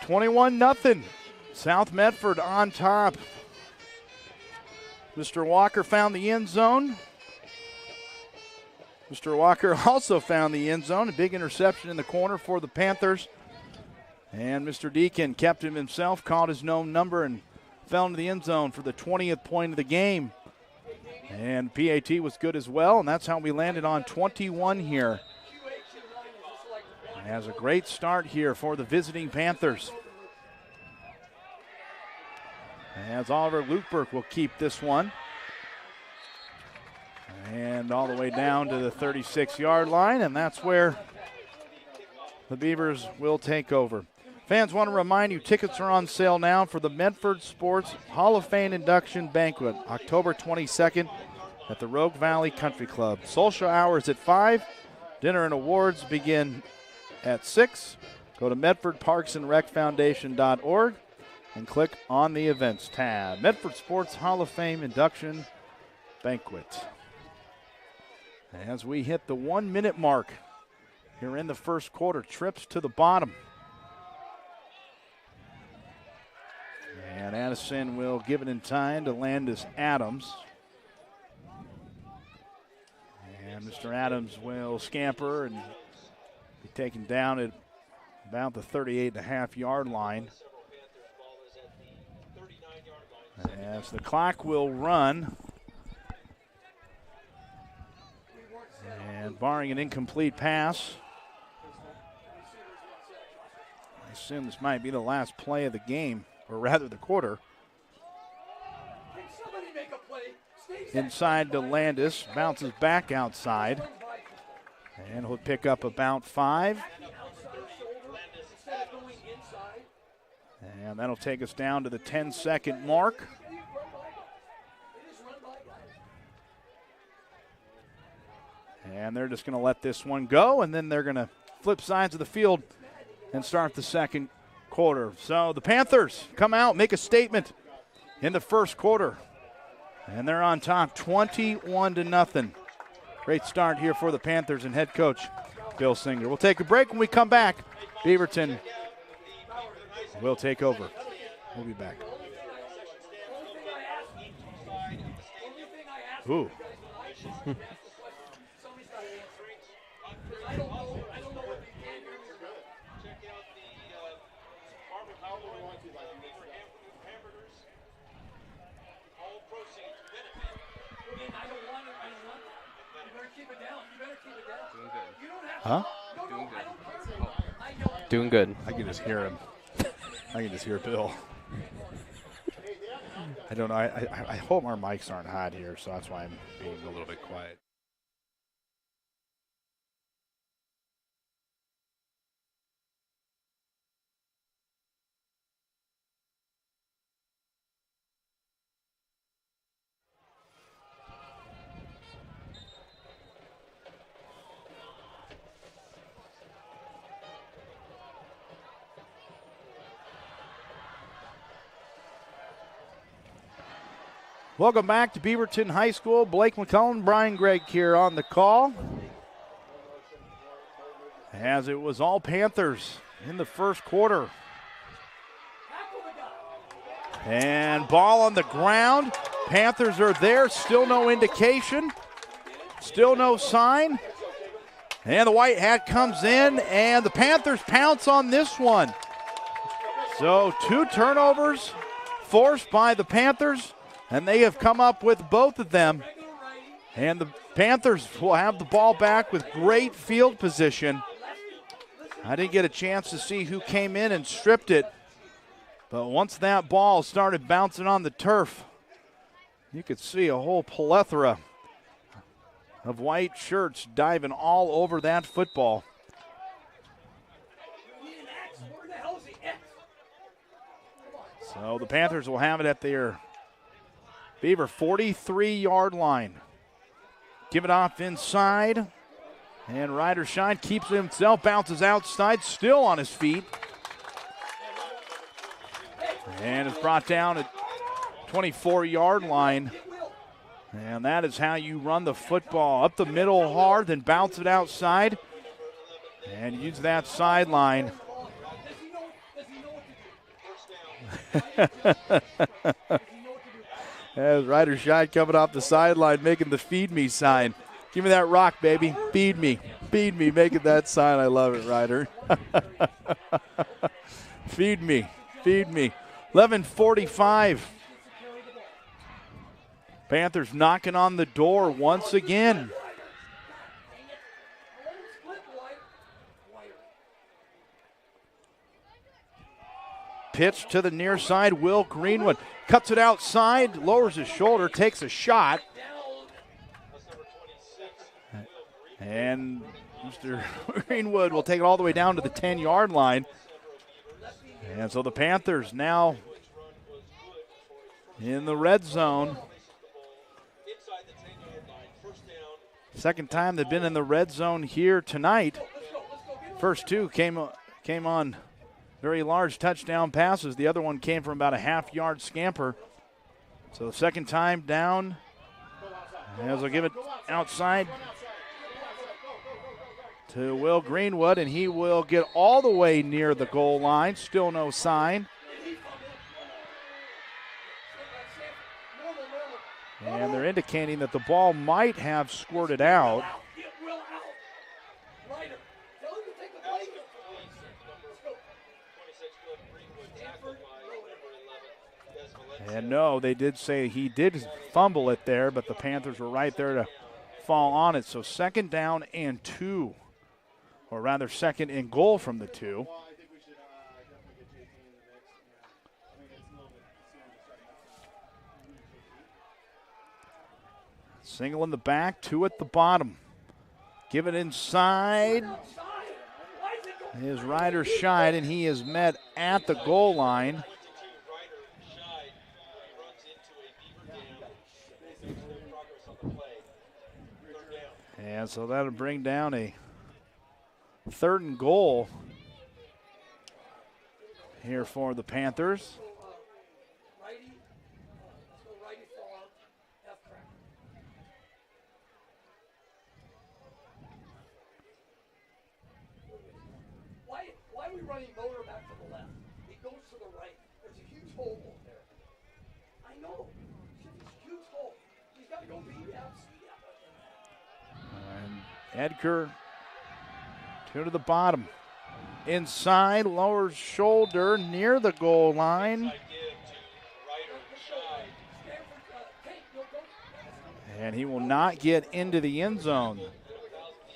[SPEAKER 1] 21-0. South Medford on top. Mr. Walker found the end zone. Mr. Walker also found the end zone. A big interception in the corner for the Panthers. And Mr. Deacon kept him himself, called his known number, and fell into the end zone for the 20th point of the game. And PAT was good as well, and that's how we landed on 21 here. Has a great start here for the visiting Panthers. As Oliver Lukeberg will keep this one. And all the way down to the 36-yard line, and that's where the Beavers will take over. Fans, want to remind you, tickets are on sale now for the Medford Sports Hall of Fame Induction Banquet, October 22nd at the Rogue Valley Country Club. Social hours at 5. Dinner and awards begin at 6. Go to MedfordParksandRecFoundation.org and click on the events tab. Medford Sports Hall of Fame Induction Banquet. As we hit the 1-minute mark here in the first quarter, trips to the bottom. And Addison will give it in time to Landis Adams. And Mr. Adams will scamper and be taken down at about the 38.5-yard line. As the clock will run. And barring an incomplete pass, I assume this might be the last play of the game, or rather the quarter. Inside to Landis, bounces back outside, and he'll pick up about 5. And that'll take us down to the 10-second mark. And they're just going to let this one go, and then they're going to flip sides of the field and start the second quarter. So the Panthers come out, make a statement in the first quarter, and they're on top 21-0. Great start here for the Panthers and head coach Bill Singer. We'll take a break. When we come back, Beaverton will take over. We'll be back. Ooh. Huh?
[SPEAKER 2] Doing good.
[SPEAKER 1] I can just hear him. I can just hear Bill. I don't know. I hope our mics aren't hot here, so that's why I'm being a little bit quiet. Welcome back to Beaverton High School. Blake McCullen, Brian Gregg here on the call. As it was all Panthers in the first quarter. And ball on the ground. Panthers are there. Still no indication. Still no sign. And the white hat comes in, and the Panthers pounce on this one. So 2 turnovers forced by the Panthers. And they have come up with both of them. And the Panthers will have the ball back with great field position. I didn't get a chance to see who came in and stripped it. But once that ball started bouncing on the turf, you could see a whole plethora of white shirts diving all over that football. So the Panthers will have it at their Beaver 43-yard line. Give it off inside. And Ryder Shine keeps it himself, bounces outside, still on his feet. And it's brought down at 24-yard line. And that is how you run the football. Up the middle hard, then bounce it outside. And use that sideline As Ryder Scheid coming off the sideline making the feed me sign. Give me that rock, baby. Feed me. Feed me. Making that sign. I love it, Ryder. Feed me. Feed me. 11:45. Panthers knocking on the door once again. Pitch to the near side. Will Greenwood cuts it outside, lowers his shoulder, takes a shot. And Mr. Greenwood will take it all the way down to the 10-yard line. And so the Panthers now in the red zone. Second time they've been in the red zone here tonight. First two came on very large touchdown passes. The other one came from about a half-yard scamper. So the second time down, as they'll give it outside to Will Greenwood, and he will get all the way near the goal line. Still no sign. And they're indicating that the ball might have squirted out. And no, they did say he did fumble it there, but the Panthers were right there to fall on it. So second down and 2, or rather second and goal from the 2. Single in the back, 2 at the bottom. Give it inside. His Ryder Scheid, and he is met at the goal line. And so that'll bring down a 3rd and goal here for the Panthers.
[SPEAKER 3] Why are we running Motor back to the left? He goes to the right. There's a huge hole over there. I know. There's a huge hole. He's got to go beat out.
[SPEAKER 1] And Edgar, 2 to the bottom. Inside, lowers shoulder near the goal line. And he will not get into the end zone.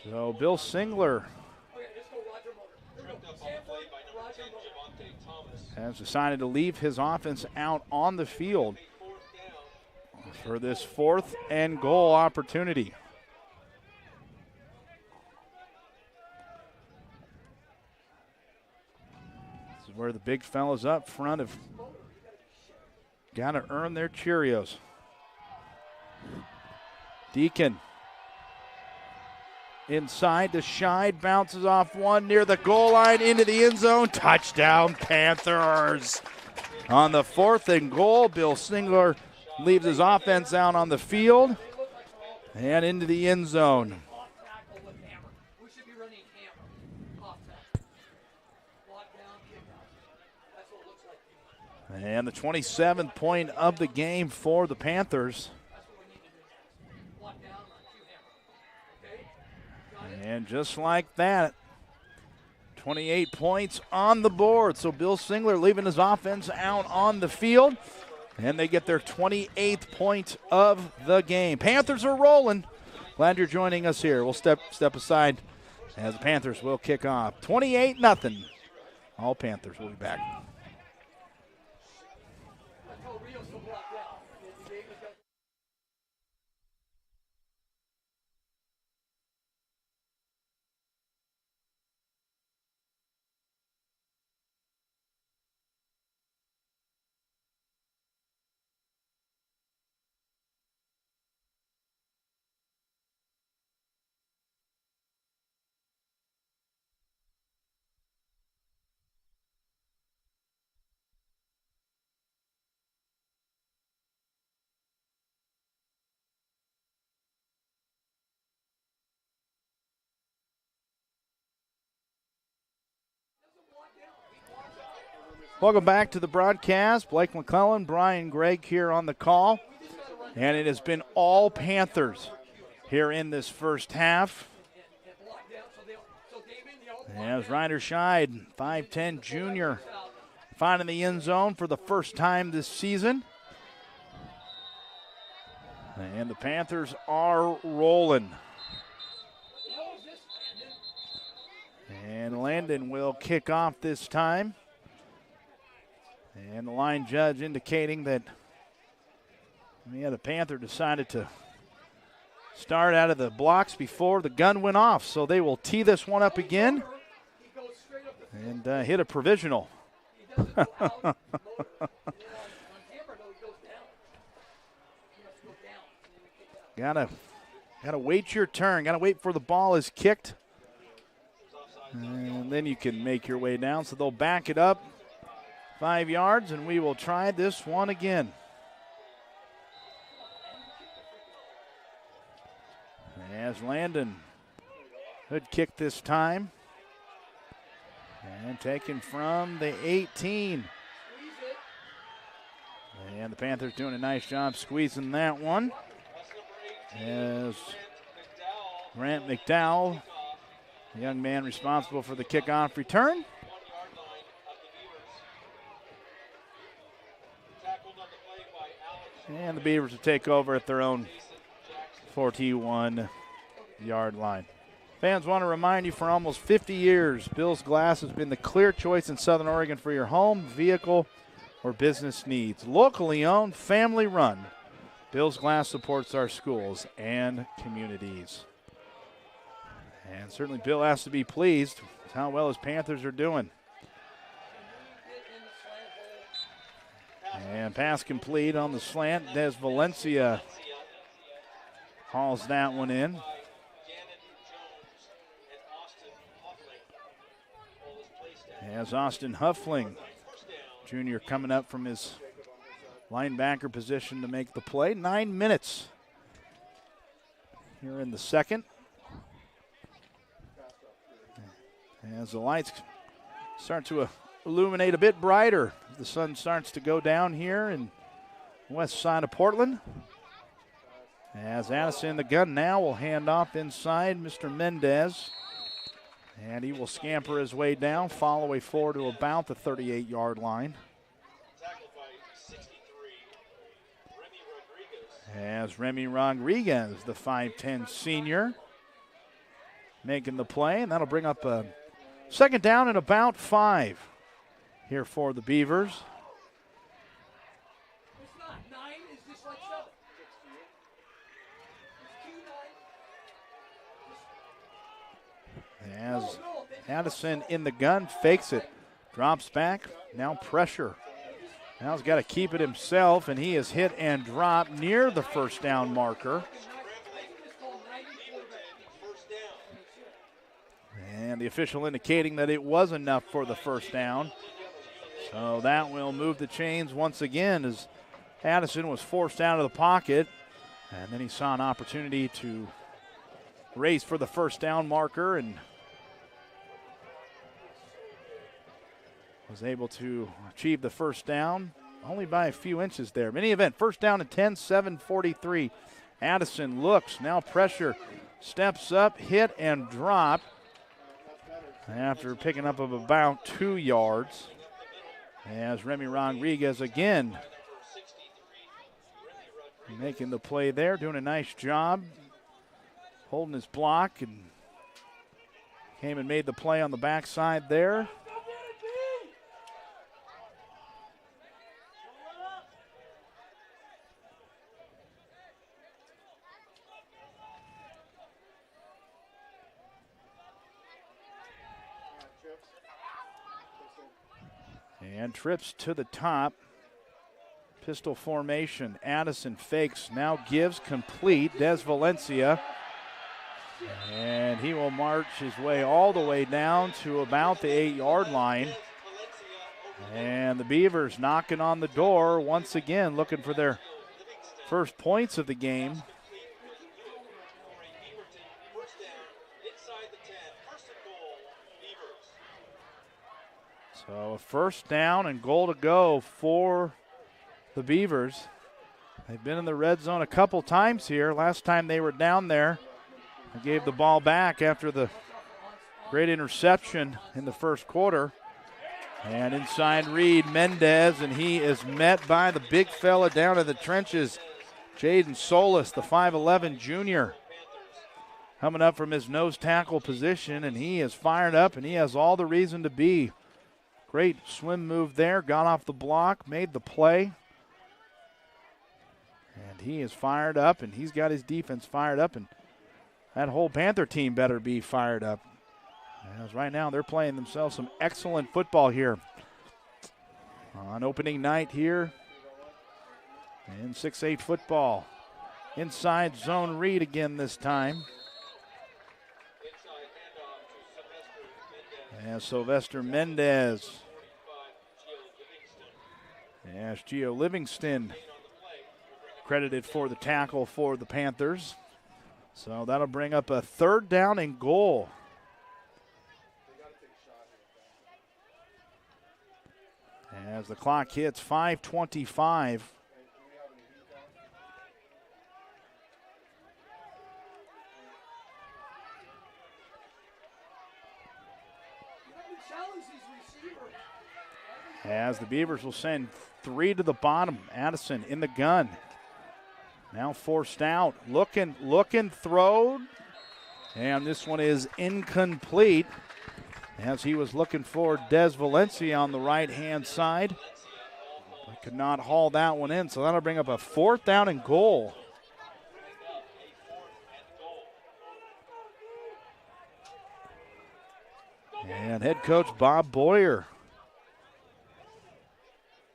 [SPEAKER 1] So Bill Singler has decided to leave his offense out on the field for this 4th and goal opportunity. This is where the big fellas up front have got to earn their Cheerios. Deacon inside to Scheid, bounces off one near the goal line into the end zone. Touchdown Panthers. On the 4th and goal, Bill Singler leaves his offense out on the field and into the end zone. And the 27th point of the game for the Panthers. And just like that, 28 points on the board. So Bill Singler leaving his offense out on the field. And they get their 28th point of the game. Panthers are rolling. Glad you're joining us here. We'll step aside as the Panthers will kick off. 28-0. All Panthers will be back. Welcome back to the broadcast. Blake McClellan, Brian Gregg here on the call. And it has been all Panthers here in this first half. As Ryder Scheid, 5'10 junior, finding the end zone for the first time this season. And the Panthers are rolling. And Landon will kick off this time. And the line judge indicating that the Panther decided to start out of the blocks before the gun went off. So they will tee this one up again and hit a provisional. Gotta wait your turn. Gotta wait for the ball is kicked. And then you can make your way down. So they'll back it up 5 yards, and we will try this one again. As Landon, good kick this time. And taken from the 18. And the Panthers doing a nice job squeezing that one. As Grant McDowell, the young man responsible for the kickoff return. And the Beavers will take over at their own 41-yard line. Fans want to remind you, for almost 50 years, Bill's Glass has been the clear choice in Southern Oregon for your home, vehicle, or business needs. Locally owned, family run, Bill's Glass supports our schools and communities. And certainly Bill has to be pleased with how well his Panthers are doing. And pass complete on the slant. Des Valencia hauls that one in. As Austin Huffling, Jr., coming up from his linebacker position to make the play. 9 minutes here in the second. As the lights start to illuminate a bit brighter, the sun starts to go down here in west side of Portland. As Addison, the gun now, will hand off inside Mr. Mendez. And he will scamper his way down, follow forward to about the 38-yard line. As Remy Rodriguez, the 5'10 senior, making the play, and that'll bring up a second down and about 5 here for the Beavers. As Addison in the gun, fakes it, drops back, now pressure. Now he's got to keep it himself, and he is hit and dropped near the first down marker. And the official indicating that it was enough for the first down. So that will move the chains once again as Addison was forced out of the pocket. And then he saw an opportunity to race for the first down marker and was able to achieve the first down only by a few inches there. In any event, first down and 10, 7:43. Addison looks, now pressure, steps up, hit and drop after picking up of about 2 yards. As Remy Rodriguez again making the play there, doing a nice job, holding his block, and came and made the play on the backside there. And trips to the top. Pistol formation. Addison fakes, now gives complete. Des Valencia. And he will march his way all the way down to about the 8-yard line. And the Beavers knocking on the door once again, looking for their first points of the game. So a first down and goal to go for the Beavers. They've been in the red zone a couple times here. Last time they were down there, they gave the ball back after the great interception in the first quarter. And inside read, Mendez, and he is met by the big fella down in the trenches, Jaden Solis, the 5'11 junior, coming up from his nose tackle position, and he is fired up, and he has all the reason to be. Great swim move there, got off the block, made the play. And he is fired up, and he's got his defense fired up, and that whole Panther team better be fired up. As right now they're playing themselves some excellent football here on opening night here in 6-8 football. Inside zone read again this time. As Sylvester Mendez. As Gio Livingston credited for the tackle for the Panthers. So that'll bring up a third down and goal. As the clock hits 5:25. As the Beavers will send 3 to the bottom. Addison in the gun. Now forced out. Looking, throwed. And this one is incomplete, as he was looking for Des Valencia on the right-hand side. But could not haul that one in, so that'll bring up a fourth down and goal. And head coach Bob Boyer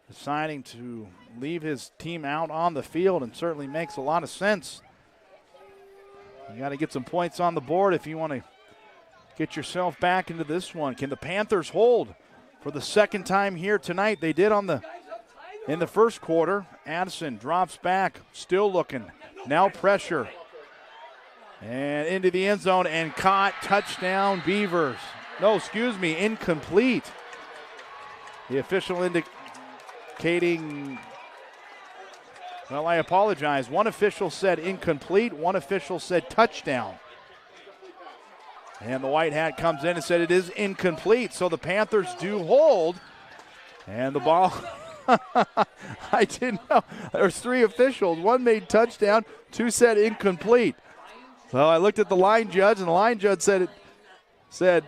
[SPEAKER 1] deciding to leave his team out on the field, and certainly makes a lot of sense. You got to get some points on the board if you want to get yourself back into this one. Can the Panthers hold for the second time here tonight? They did in the first quarter. Addison drops back, still looking. Now pressure. And into the end zone and caught. Touchdown Beavers. No, excuse me, incomplete. The official indicating, well, I apologize. One official said incomplete, one official said touchdown. And the white hat comes in and said it is incomplete, so the Panthers do hold. And the ball, I didn't know. There's 3 officials. One made touchdown, 2 said incomplete. So I looked at the line judge, and the line judge said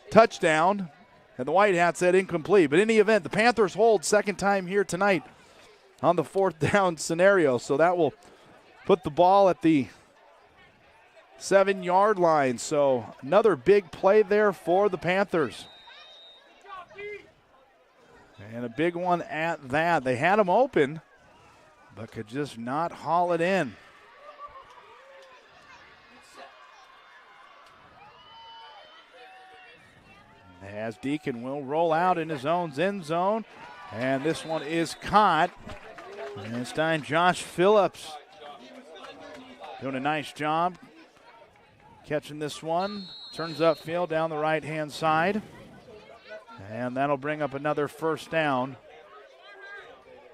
[SPEAKER 1] touchdown, and the white hat said incomplete. But in any event, the Panthers hold second time here tonight on the fourth down scenario. So that will put the ball at the 7-yard line. So another big play there for the Panthers. And a big one at that. They had them open, but could just not haul it in. As Deacon will roll out in his own end zone. And this one is caught. And this time Josh Phillips doing a nice job catching this one. Turns upfield down the right-hand side. And that'll bring up another first down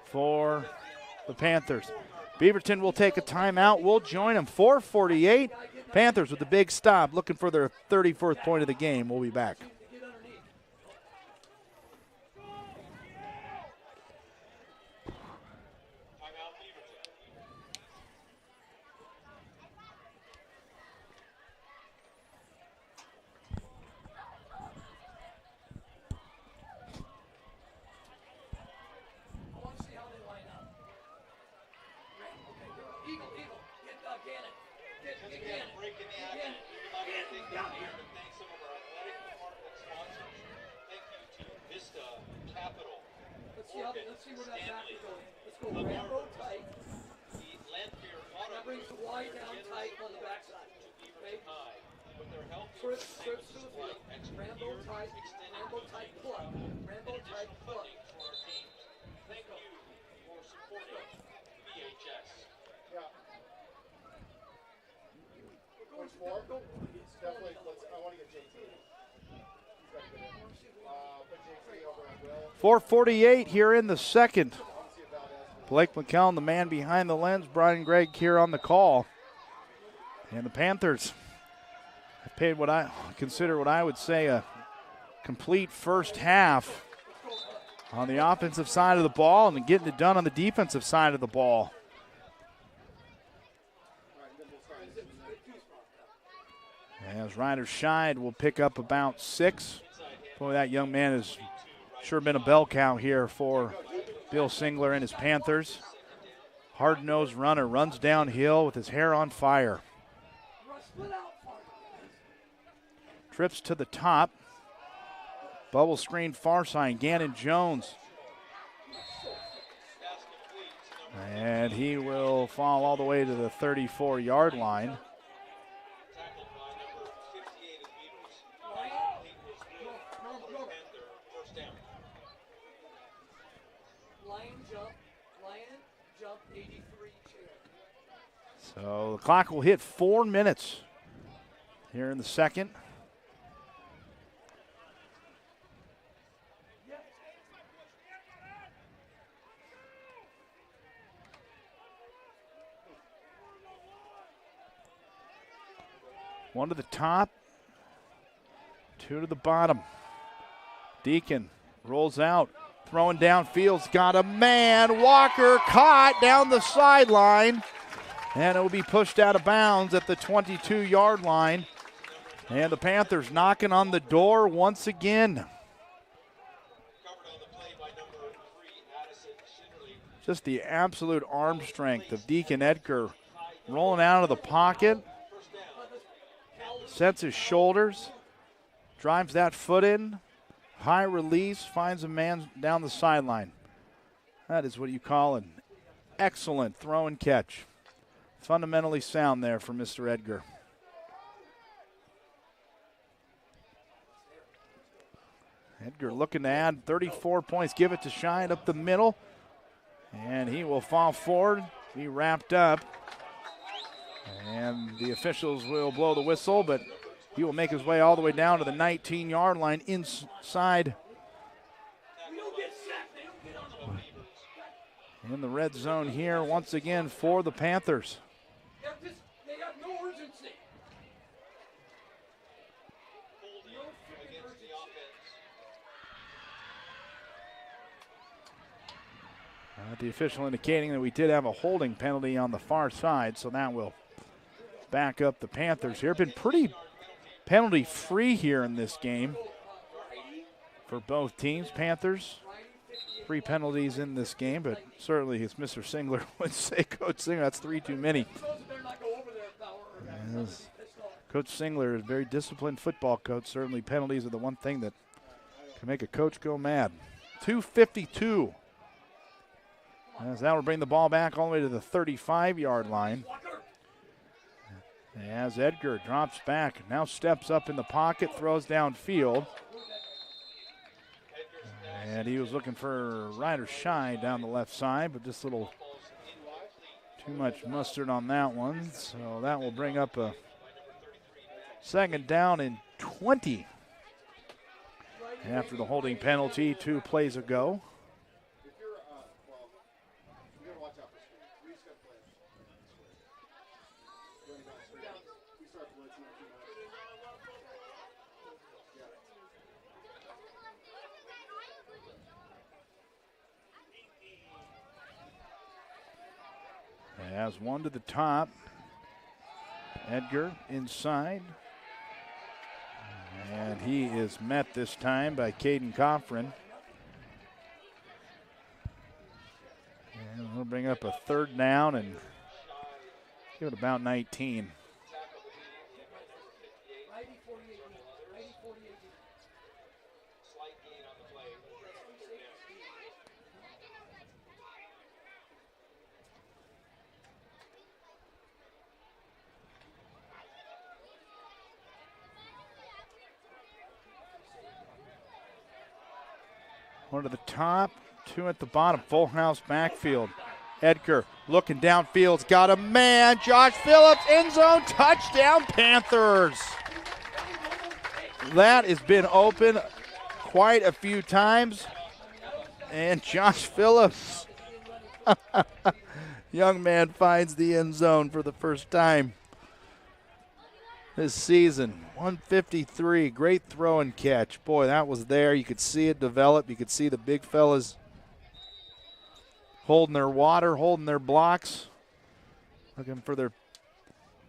[SPEAKER 1] for the Panthers. Beaverton will take a timeout. We'll join them. 4:48. Panthers with the big stop, looking for their 34th point of the game. We'll be back.
[SPEAKER 3] Let's see where that back is going. Let's go Rambo tight. That brings the wide down tight on the backside. Okay? Trips to the field. Rambo tight plug. Rambo tight plug.
[SPEAKER 9] Thank you for supporting VHS.
[SPEAKER 4] Yeah. Coach 4? Definitely. I want to get JT. He's got to get in. Put JT over on
[SPEAKER 1] 4:48 here in the second. Blake McCown, the man behind the lens. Brian Gregg here on the call. And the Panthers have paid what I consider what I would say a complete first half on the offensive side of the ball and getting it done on the defensive side of the ball. As Ryder Scheid will pick up about 6. Boy, that young man has sure been a bell cow here for Bill Singler and his Panthers. Hard-nosed runner, runs downhill with his hair on fire. Trips to the top. Bubble screen far side, Gannon Jones. And he will fall all the way to the 34-yard line. So the clock will hit 4 minutes here in the second. One to the top, 2 to the bottom. Deacon rolls out, throwing downfield's got a man. Walker caught down the sideline. And it will be pushed out of bounds at the 22-yard line. And the Panthers knocking on the door once again. Just the absolute arm strength of Deacon Edgar rolling out of the pocket. Sets his shoulders, drives that foot in, high release, finds a man down the sideline. That is what you call an excellent throw and catch. Fundamentally sound there for Mr. Edgar. Edgar looking to add 34 points. Give it to Scheid up the middle. And he will fall forward, be wrapped up. And the officials will blow the whistle, but he will make his way all the way down to the 19-yard line inside. In the red zone here once again for the Panthers.
[SPEAKER 3] They got no urgency.
[SPEAKER 1] The official indicating that we did have a holding penalty on the far side, so that will back up the Panthers here. Been pretty penalty free here in this game for both teams. Panthers, 3 penalties in this game, but certainly as Mr. Singler would say, Coach Singler, that's 3 too many. Yes. Coach Singler is a very disciplined football coach. Certainly penalties are the one thing that can make a coach go mad. 2:52. As that will bring the ball back all the way to the 35-yard line. As Edgar drops back, now steps up in the pocket, throws downfield. And he was looking for Ryder Scheid down the left side, but just a little too much mustard on that one. So that will bring up a second down and 20 after the holding penalty 2 plays ago. Has one to the top. Edgar inside. And he is met this time by Caden Coffrin. And we'll bring up a third down and give it about 19. One to the top, 2 at the bottom. Full house backfield. Edgar looking downfield's got a man. Josh Phillips, end zone, touchdown Panthers. That has been open quite a few times. And Josh Phillips, young man, finds the end zone for the first time this season. 153, great throw and catch. Boy, that was there. You could see it develop. You could see the big fellas holding their water, holding their blocks, looking for their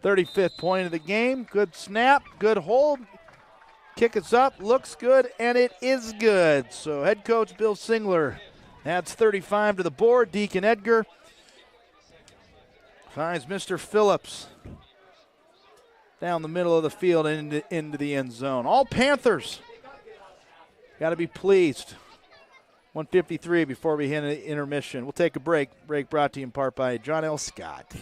[SPEAKER 1] 35th point of the game. Good snap, good hold. Kick is up, looks good, and it is good. So head coach Bill Singler adds 35 to the board. Deacon Edgar finds Mr. Phillips down the middle of the field and into the end zone. All Panthers got to be pleased. 153 before we hit an intermission. We'll take a break. Break brought to you in part by John L. Scott.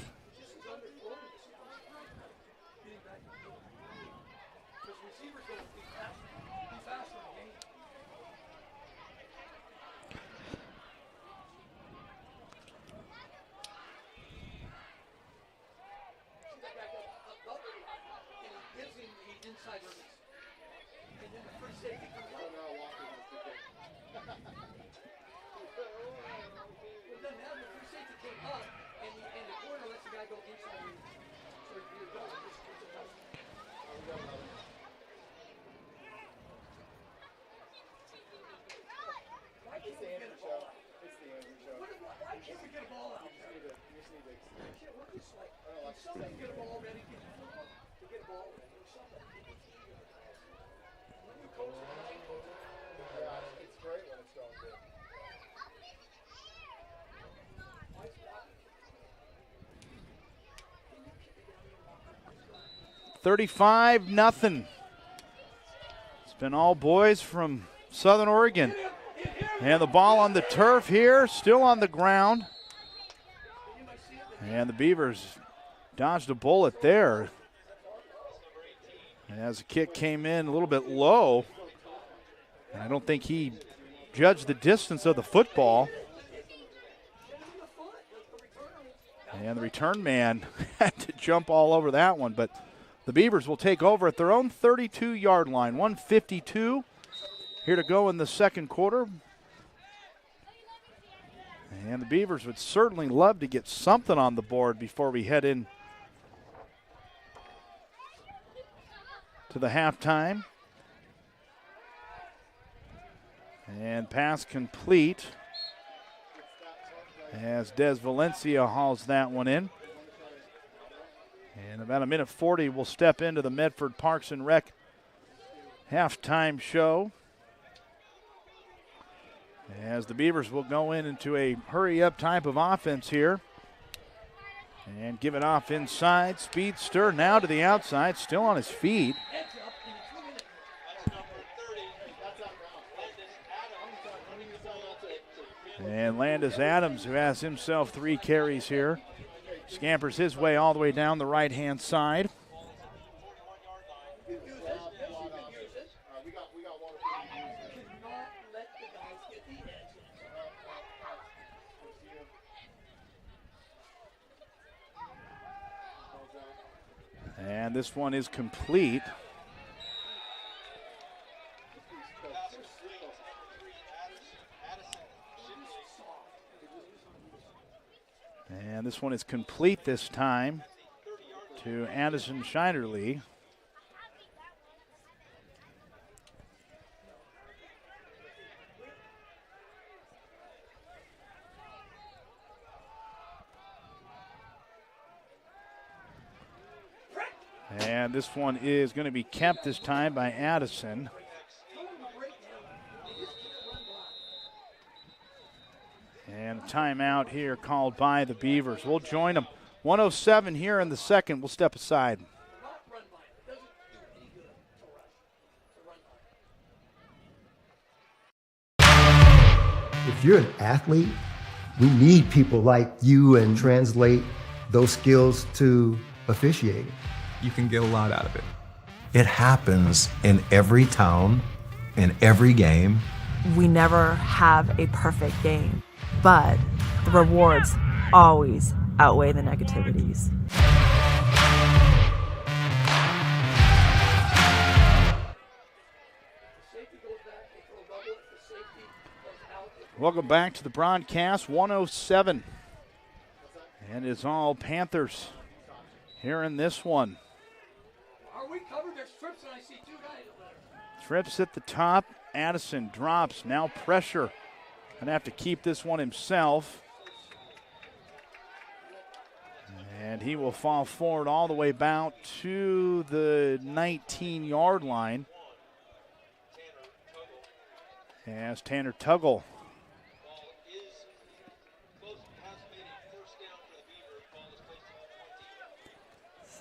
[SPEAKER 1] $35-0. It's been all boys from Southern Oregon. And the ball on the turf here, still on the ground. And the Beavers dodged a bullet there. And as the kick came in a little bit low, I don't think he judged the distance of the football. And the return man had to jump all over that one, but the Beavers will take over at their own 32-yard line. 1:52 here to go in the second quarter. And the Beavers would certainly love to get something on the board before we head in to the halftime. And pass complete as Des Valencia hauls that one in. And about a minute 40, we'll step into the Medford Parks and Rec halftime show, as the Beavers will go into a hurry-up type of offense here. And give it off inside. Speedster now to the outside, still on his feet. And Landis Adams, who has himself 3 carries here, scampers his way all the way down the right-hand side. And this one is complete. And this one is complete this time to Addison Schneiderly. And this one is going to be kept this time by Addison. And a timeout here called by the Beavers. We'll join them. 1:07 here in the second. We'll step aside.
[SPEAKER 10] If you're an athlete, we need people like you and translate those skills to officiating.
[SPEAKER 11] You can get a lot out of it.
[SPEAKER 12] It happens in every town, in every game.
[SPEAKER 13] We never have a perfect game, but the rewards always outweigh the negativities.
[SPEAKER 1] Welcome back to the broadcast. 107. And it's all Panthers here in this one.
[SPEAKER 3] Are we covered? There's trips and I see 2 guys over there.
[SPEAKER 1] Trips at the top. Addison drops. Now pressure. Gonna have to keep this one himself. And he will fall forward all the way about to the 19-yard line. As Tanner Tuggle.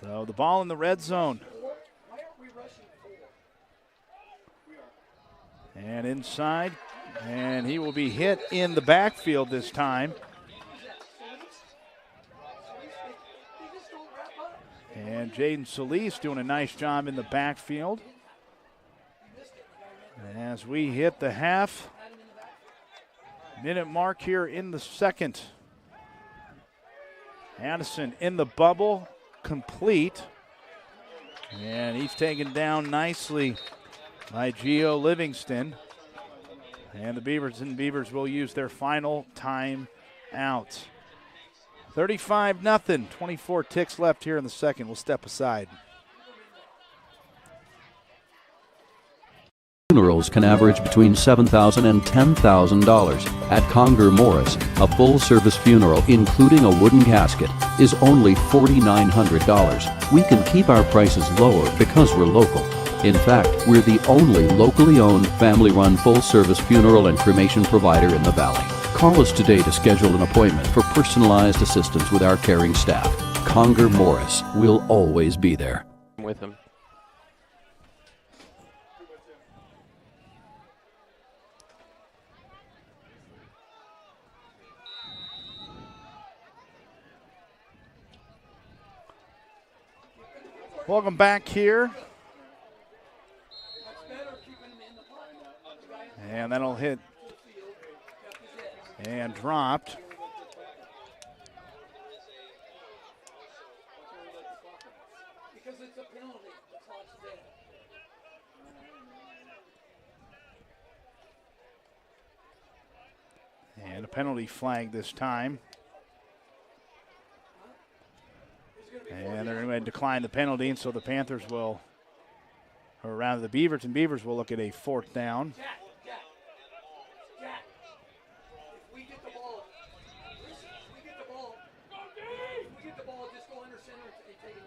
[SPEAKER 1] So the ball in the red zone.
[SPEAKER 3] Why aren't we rushing 4?
[SPEAKER 1] And inside. And he will be hit in the backfield this time. And Jaden Solis doing a nice job in the backfield. As we hit the half-minute mark here in the second. Addison in the bubble, complete. And he's taken down nicely by Gio Livingston. And the Beavers will use their final time out. 35-0, 24 ticks left here in the second. We'll step aside.
[SPEAKER 14] Funerals can average between $7,000 and $10,000. At Conger Morris, a full-service funeral, including a wooden casket, is only $4,900. We can keep our prices lower because we're local. In fact, we're the only locally owned, family-run, full-service funeral and cremation provider in the Valley. Call us today to schedule an appointment for personalized assistance with our caring staff. Conger Morris will always be there.
[SPEAKER 2] I'm with him.
[SPEAKER 1] Welcome back here. And that'll hit and dropped.
[SPEAKER 3] Because it's a penalty. The clock's dead.
[SPEAKER 1] And a penalty flag this time. And they're going to decline the penalty, and so the Panthers will, or rather the Beavers will look at a 4th down.
[SPEAKER 3] Jack. If we get the ball, just go under center and take it in.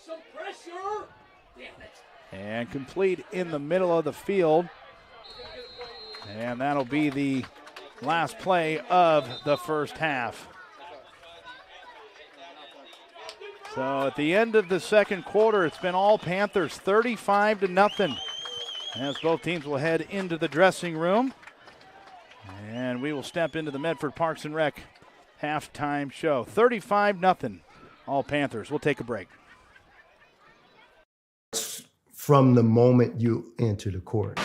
[SPEAKER 3] Some pressure. Damn it.
[SPEAKER 1] And complete in the middle of the field. And that'll be the last play of the first half. So at the end of the second quarter, it's been all Panthers, 35-0. As both teams will head into the dressing room. And we will step into the Medford Parks and Rec halftime show. 35-0, all Panthers. We'll take a break.
[SPEAKER 10] From the moment you enter the court.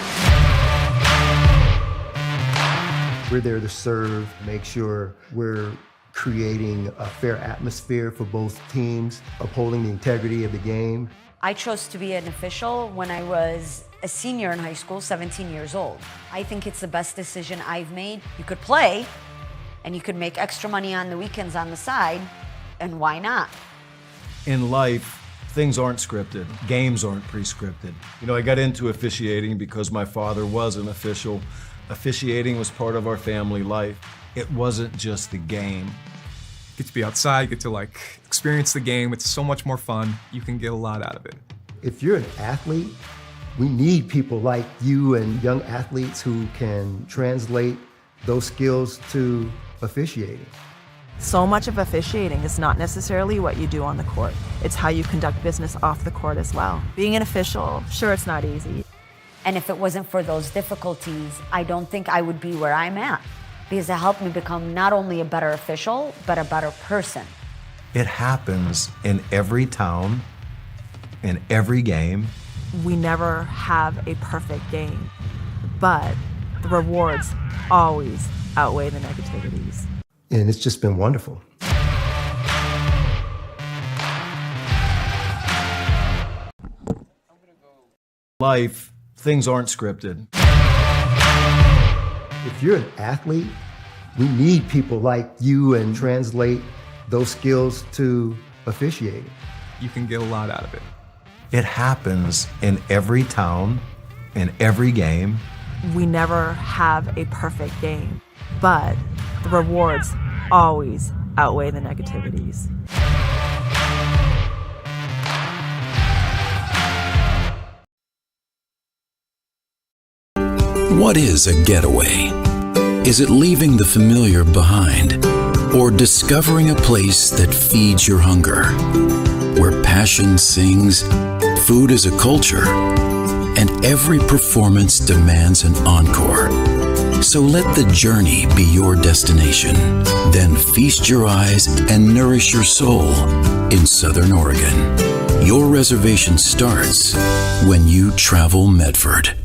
[SPEAKER 10] We're there to serve, make sure we're creating a fair atmosphere for both teams, upholding the integrity of the game.
[SPEAKER 15] I chose to be an official when I was a senior in high school, 17 years old. I think it's the best decision I've made. You could play, and you could make extra money on the weekends on the side, and why not?
[SPEAKER 12] In life, things aren't scripted. Games aren't pre-scripted. You know, I got into officiating because my father was an official. Officiating was part of our family life. It wasn't just the game.
[SPEAKER 11] Get to be outside, get to experience the game. It's so much more fun. You can get a lot out of it.
[SPEAKER 10] If you're an athlete, we need people like you and young athletes who can translate those skills to officiating.
[SPEAKER 13] So much of officiating is not necessarily what you do on the court. It's how you conduct business off the court as well. Being an official, sure, it's not easy.
[SPEAKER 15] And if it wasn't for those difficulties, I don't think I would be where I'm at, because it helped me become not only a better official, but a better person.
[SPEAKER 12] It happens in every town, in every game.
[SPEAKER 13] We never have a perfect game, but the rewards always outweigh the negativities.
[SPEAKER 10] And it's just been wonderful.
[SPEAKER 12] Life, things aren't scripted.
[SPEAKER 10] If you're an athlete, we need people like you and translate those skills to officiating.
[SPEAKER 11] You can get a lot out of it.
[SPEAKER 12] It happens in every town, in every game.
[SPEAKER 13] We never have a perfect game, but the rewards always outweigh the negativities.
[SPEAKER 16] What is a getaway? Is it leaving the familiar behind, or discovering a place that feeds your hunger, where passion sings, food is a culture, and every performance demands an encore? So let the journey be your destination. Then feast your eyes and nourish your soul in Southern Oregon. Your reservation starts when you travel Medford.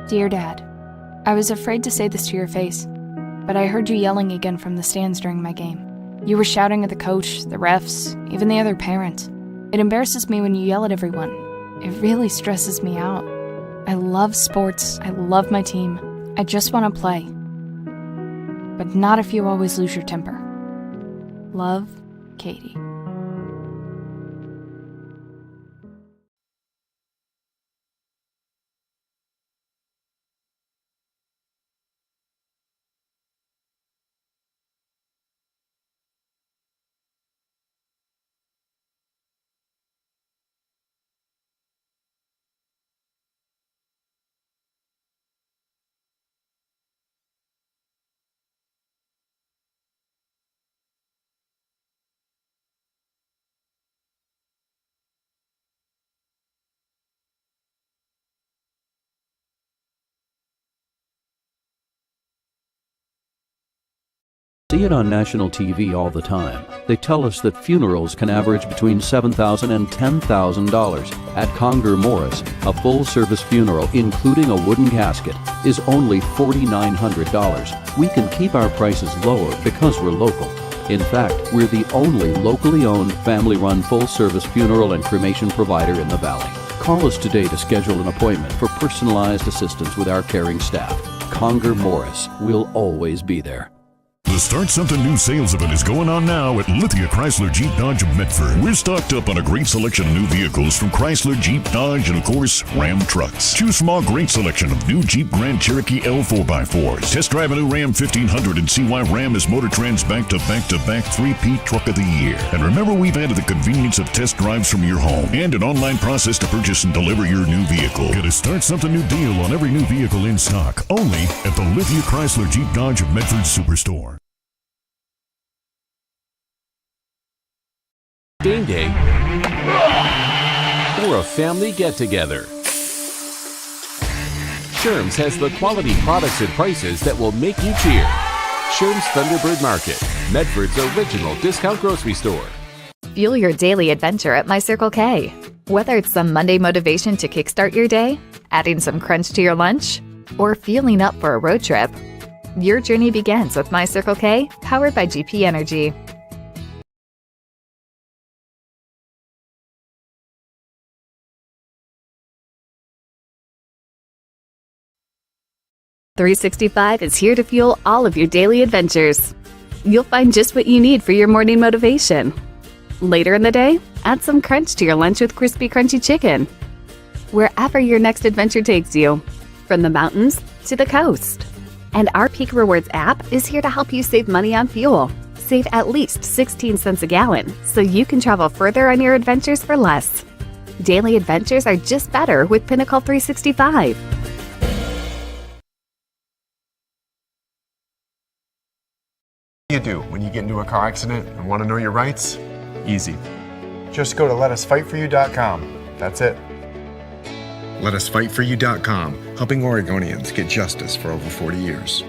[SPEAKER 17] Dear Dad, I was afraid to say this to your face, but I heard you yelling again from the stands during my game. You were shouting at the coach, the refs, even the other parents. It embarrasses me when you yell at everyone. It really stresses me out. I love sports, I love my team. I just want to play. But not if you always lose your temper. Love, Katie.
[SPEAKER 14] See it on national TV all the time. They tell us that funerals can average between $7,000 and $10,000. At Conger Morris, a full-service funeral, including a wooden casket, is only $4,900. We can keep our prices lower because we're local. In fact, we're the only locally owned, family-run, full-service funeral and cremation provider in the Valley. Call us today to schedule an appointment for personalized assistance with our caring staff. Conger Morris, we'll always be there.
[SPEAKER 18] The Start Something New sales event is going on now at Lithia Chrysler Jeep Dodge of Medford. We're stocked up on a great selection of new vehicles from Chrysler, Jeep, Dodge, and of course, Ram trucks. Choose from our great selection of new Jeep Grand Cherokee L 4x4s. Test drive a new Ram 1500 and see why Ram is Motor Trend's back-to-back-to-back 3P Truck of the Year. And remember, we've added the convenience of test drives from your home and an online process to purchase and deliver your new vehicle. Get a Start Something New deal on every new vehicle in stock, only at the Lithia Chrysler Jeep Dodge of Medford Superstore.
[SPEAKER 19] Game day, or a family get-together. Sherm's has the quality products and prices that will make you cheer. Sherm's Thunderbird Market, Medford's original discount grocery store.
[SPEAKER 20] Fuel your daily adventure at My Circle K. Whether it's some Monday motivation to kickstart your day, adding some crunch to your lunch, or fueling up for a road trip, your journey begins with My Circle K, powered by GP Energy. .365 is here to fuel all of your daily adventures. You'll find just what you need for your morning motivation. Later in the day, add some crunch to your lunch with crispy, crunchy chicken. Wherever your next adventure takes you, from the mountains to the coast. And our Peak Rewards app is here to help you save money on fuel. Save at least 16 cents a gallon, so you can travel further on your adventures for less. Daily adventures are just better with Pinnacle 365.
[SPEAKER 4] What do you do when you get into a car accident and want to know your rights? Easy. Just go to letusfightforyou.com. That's it. Letusfightforyou.com, helping Oregonians get justice for over 40 years.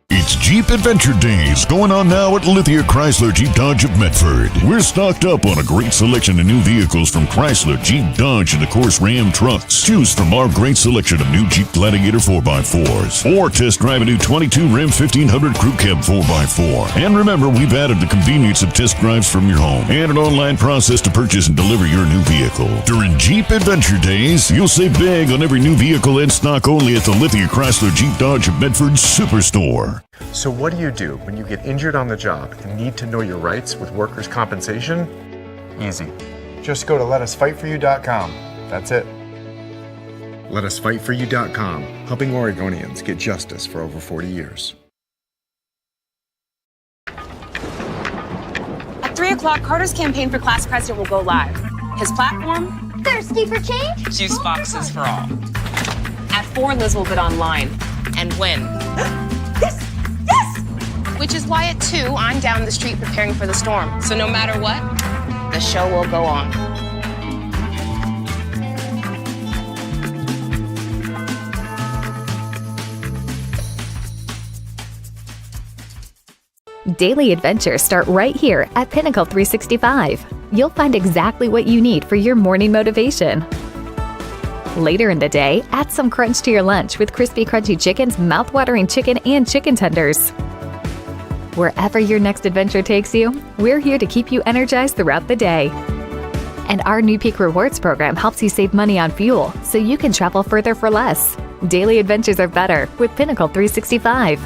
[SPEAKER 18] It's Jeep Adventure Days going on now at Lithia Chrysler Jeep Dodge of Medford. We're stocked up on a great selection of new vehicles from Chrysler, Jeep, Dodge, and of course Ram trucks. Choose from our great selection of new Jeep Gladiator 4x4s or test drive a new 22 Ram 1500 Crew Cab 4x4. And remember, we've added the convenience of test drives from your home and an online process to purchase and deliver your new vehicle. During Jeep Adventure Days, you'll save big on every new vehicle in stock only at the Lithia Chrysler Jeep Dodge of Medford Superstore.
[SPEAKER 4] So what do when you get injured on the job and need to know your rights with workers' compensation? Easy. Just go to letusfightforyou.com. That's it. Letusfightforyou.com, helping Oregonians get justice for over 40 years.
[SPEAKER 21] At 3 o'clock, Carter's campaign for class president will go live. His platform? Thirsty for change? Juice boxes for all. At 4, Liz will bid online and win. Yes! Yes! Which is why at 2, I'm down the street preparing for the storm. So no matter what, the show will go on.
[SPEAKER 20] Daily adventures start right here at Pinnacle 365. You'll find exactly what you need for your morning motivation. Later in the day, add some crunch to your lunch with Crispy Crunchy Chicken's mouth-watering chicken and chicken tenders. Wherever your next adventure takes you, we're here to keep you energized throughout the day. And our new Peak Rewards program helps you save money on fuel so you can travel further for less. Daily adventures are better with Pinnacle 365.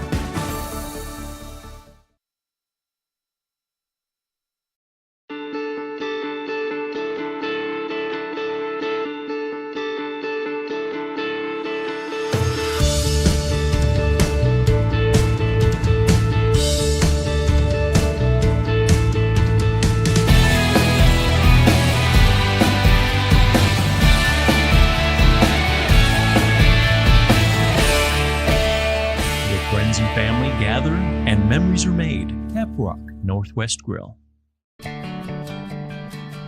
[SPEAKER 22] Northwest Grill.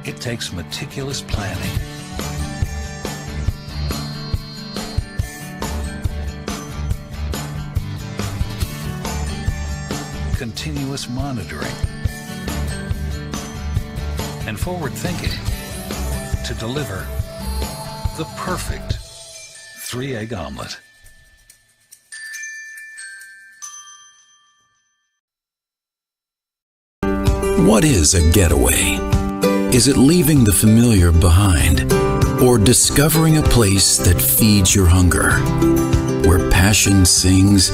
[SPEAKER 23] It takes meticulous planning, continuous monitoring, and forward thinking to deliver the perfect 3-egg omelet.
[SPEAKER 16] What is a getaway? Is it leaving the familiar behind? Or discovering a place that feeds your hunger? Where passion sings,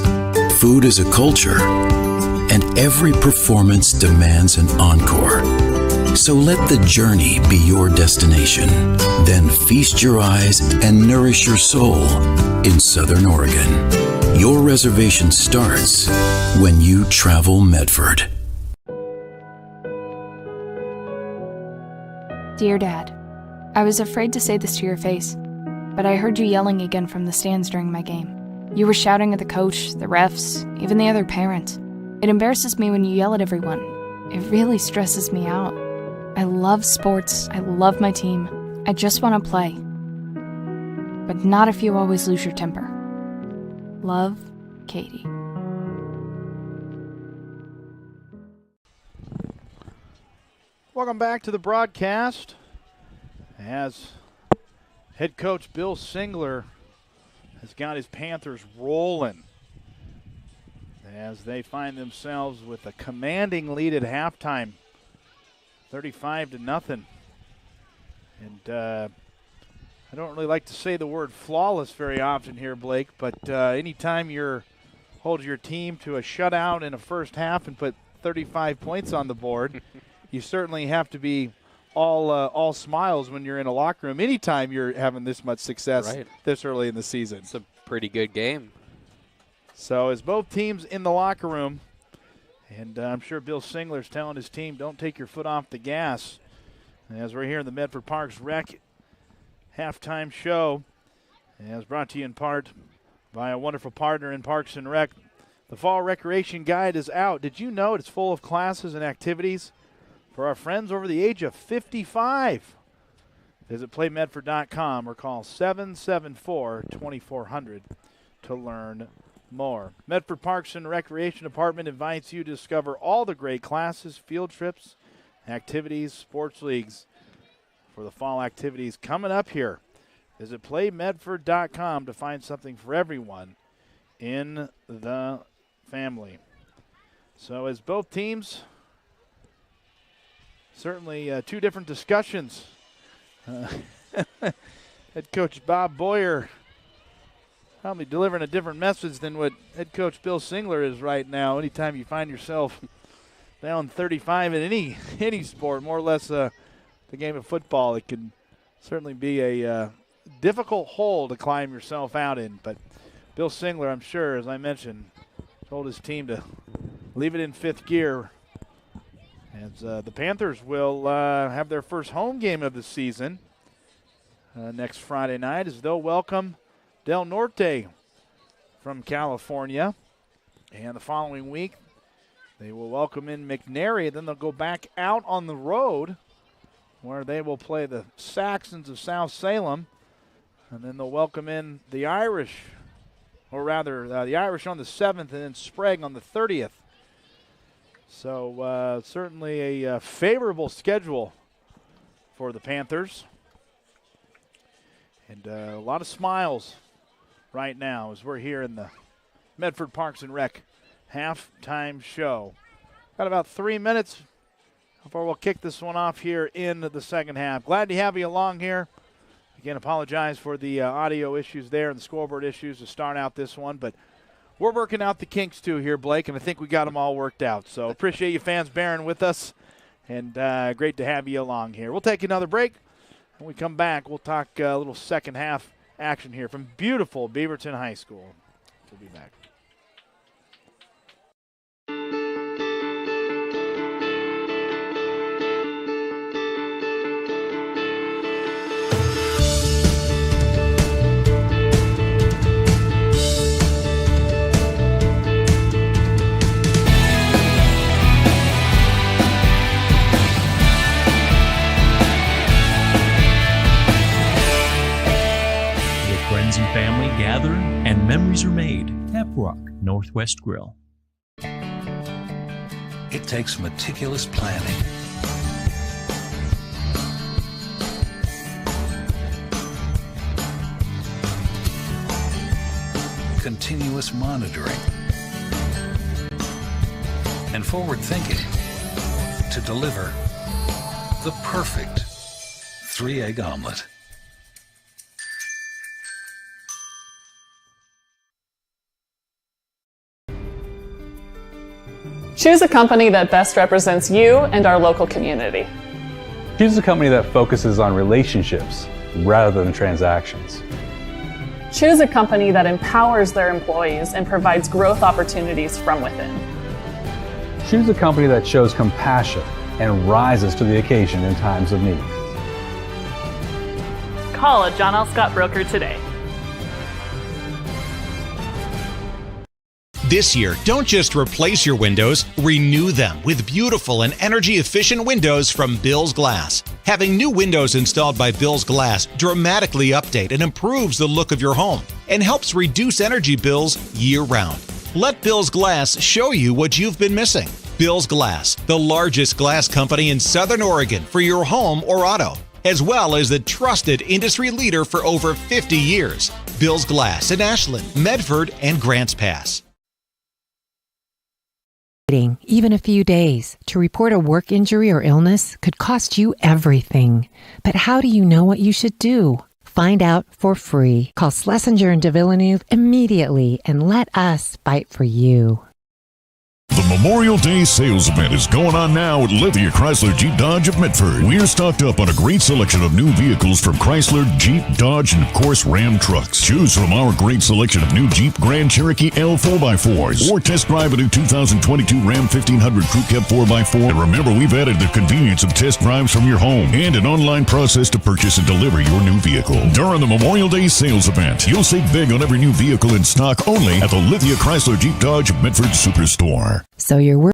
[SPEAKER 16] food is a culture, and every performance demands an encore. So let the journey be your destination. Then feast your eyes and nourish your soul in Southern Oregon. Your reservation starts when you travel Medford.
[SPEAKER 17] Dear Dad, I was afraid to say this to your face, but I heard you yelling again from the stands during my game. You were shouting at the coach, the refs, even the other parents. It embarrasses me when you yell at everyone. It really stresses me out. I love sports. I love my team. I just want to play. But not if you always lose your temper. Love, Katie.
[SPEAKER 1] Welcome back to the broadcast as head coach Bill Singler has got his Panthers rolling as they find themselves with a commanding lead at halftime, 35-0. And I don't really like to say the word flawless very often here, Blake, but anytime you hold your team to a shutout in a first half and put 35 points on the board, you certainly have to be all smiles when you're in a locker room. Anytime you're having this much success this early in the season.
[SPEAKER 2] It's a pretty good game.
[SPEAKER 1] So as both teams in the locker room, and I'm sure Bill Singler's telling his team, don't take your foot off the gas. And as we're here in the Medford Parks Rec halftime show, as brought to you in part by a wonderful partner in Parks and Rec. The Fall Recreation Guide is out. Did you know it's full of classes and activities for our friends over the age of 55. Visit playmedford.com or call 774-2400 to learn more. Medford Parks and Recreation Department invites you to discover all the great classes, field trips, activities, sports leagues for the fall activities coming up here. Visit playmedford.com to find something for everyone in the family. So as both teams, certainly two different discussions. Head coach Bob Boyer probably delivering a different message than what head coach Bill Singler is right now. Anytime you find yourself down 35 in any sport, more or less the game of football, it can certainly be a difficult hole to climb yourself out in. But Bill Singler, I'm sure, as I mentioned, told his team to leave it in fifth gear. As the Panthers will have their first home game of the season next Friday night, as they'll welcome Del Norte from California. And the following week, they will welcome in McNary. Then they'll go back out on the road where they will play the Saxons of South Salem. And then they'll welcome in the Irish, or rather the Irish on the 7th and then Sprague on the 30th. So certainly a favorable schedule for the Panthers. And a lot of smiles right now as we're here in the Medford Parks and Rec halftime show. Got about 3 minutes before we'll kick this one off here in the second half. Glad to have you along here. Again, apologize for the audio issues there and the scoreboard issues to start out this one, but we're working out the kinks too here, Blake, and I think we got them all worked out. So appreciate you fans bearing with us, and great to have you along here. We'll take another break. When we come back, we'll talk a little second half action here from beautiful Beaverton High School. We'll be back.
[SPEAKER 22] And family gather and memories are made. Tap Rock Northwest Grill.
[SPEAKER 23] It takes meticulous planning, continuous monitoring, and forward thinking to deliver the perfect 3-egg omelet.
[SPEAKER 5] Choose a company that best represents you and our local community.
[SPEAKER 6] Choose a company that focuses on relationships rather than transactions.
[SPEAKER 5] Choose a company that empowers their employees and provides growth opportunities from within.
[SPEAKER 6] Choose a company that shows compassion and rises to the occasion in times of need.
[SPEAKER 5] Call a John L. Scott broker today.
[SPEAKER 7] This year, don't just replace your windows, renew them with beautiful and energy-efficient windows from Bill's Glass. Having new windows installed by Bill's Glass dramatically update and improves the look of your home and helps reduce energy bills year-round. Let Bill's Glass show you what you've been missing. Bill's Glass, the largest glass company in Southern Oregon for your home or auto, as well as the trusted industry leader for over 50 years. Bill's Glass in Ashland, Medford, and Grants Pass.
[SPEAKER 24] Even a few days to report a work injury or illness could cost you everything. But how do you know what you should do? Find out for free. Call Schlesinger and de Villeneuve immediately and let us fight for you.
[SPEAKER 18] The Memorial Day sales event is going on now at Lithia Chrysler Jeep Dodge of Medford. We're stocked up on a great selection of new vehicles from Chrysler, Jeep, Dodge, and of course Ram trucks. Choose from our great selection of new Jeep Grand Cherokee L 4x4s or test drive a new 2022 Ram 1500 Crew Cab 4x4. And remember, we've added the convenience of test drives from your home and an online process to purchase and deliver your new vehicle. During the Memorial Day sales event, you'll save big on every new vehicle in stock only at the Lithia Chrysler Jeep Dodge of Medford Superstore.
[SPEAKER 13] So you're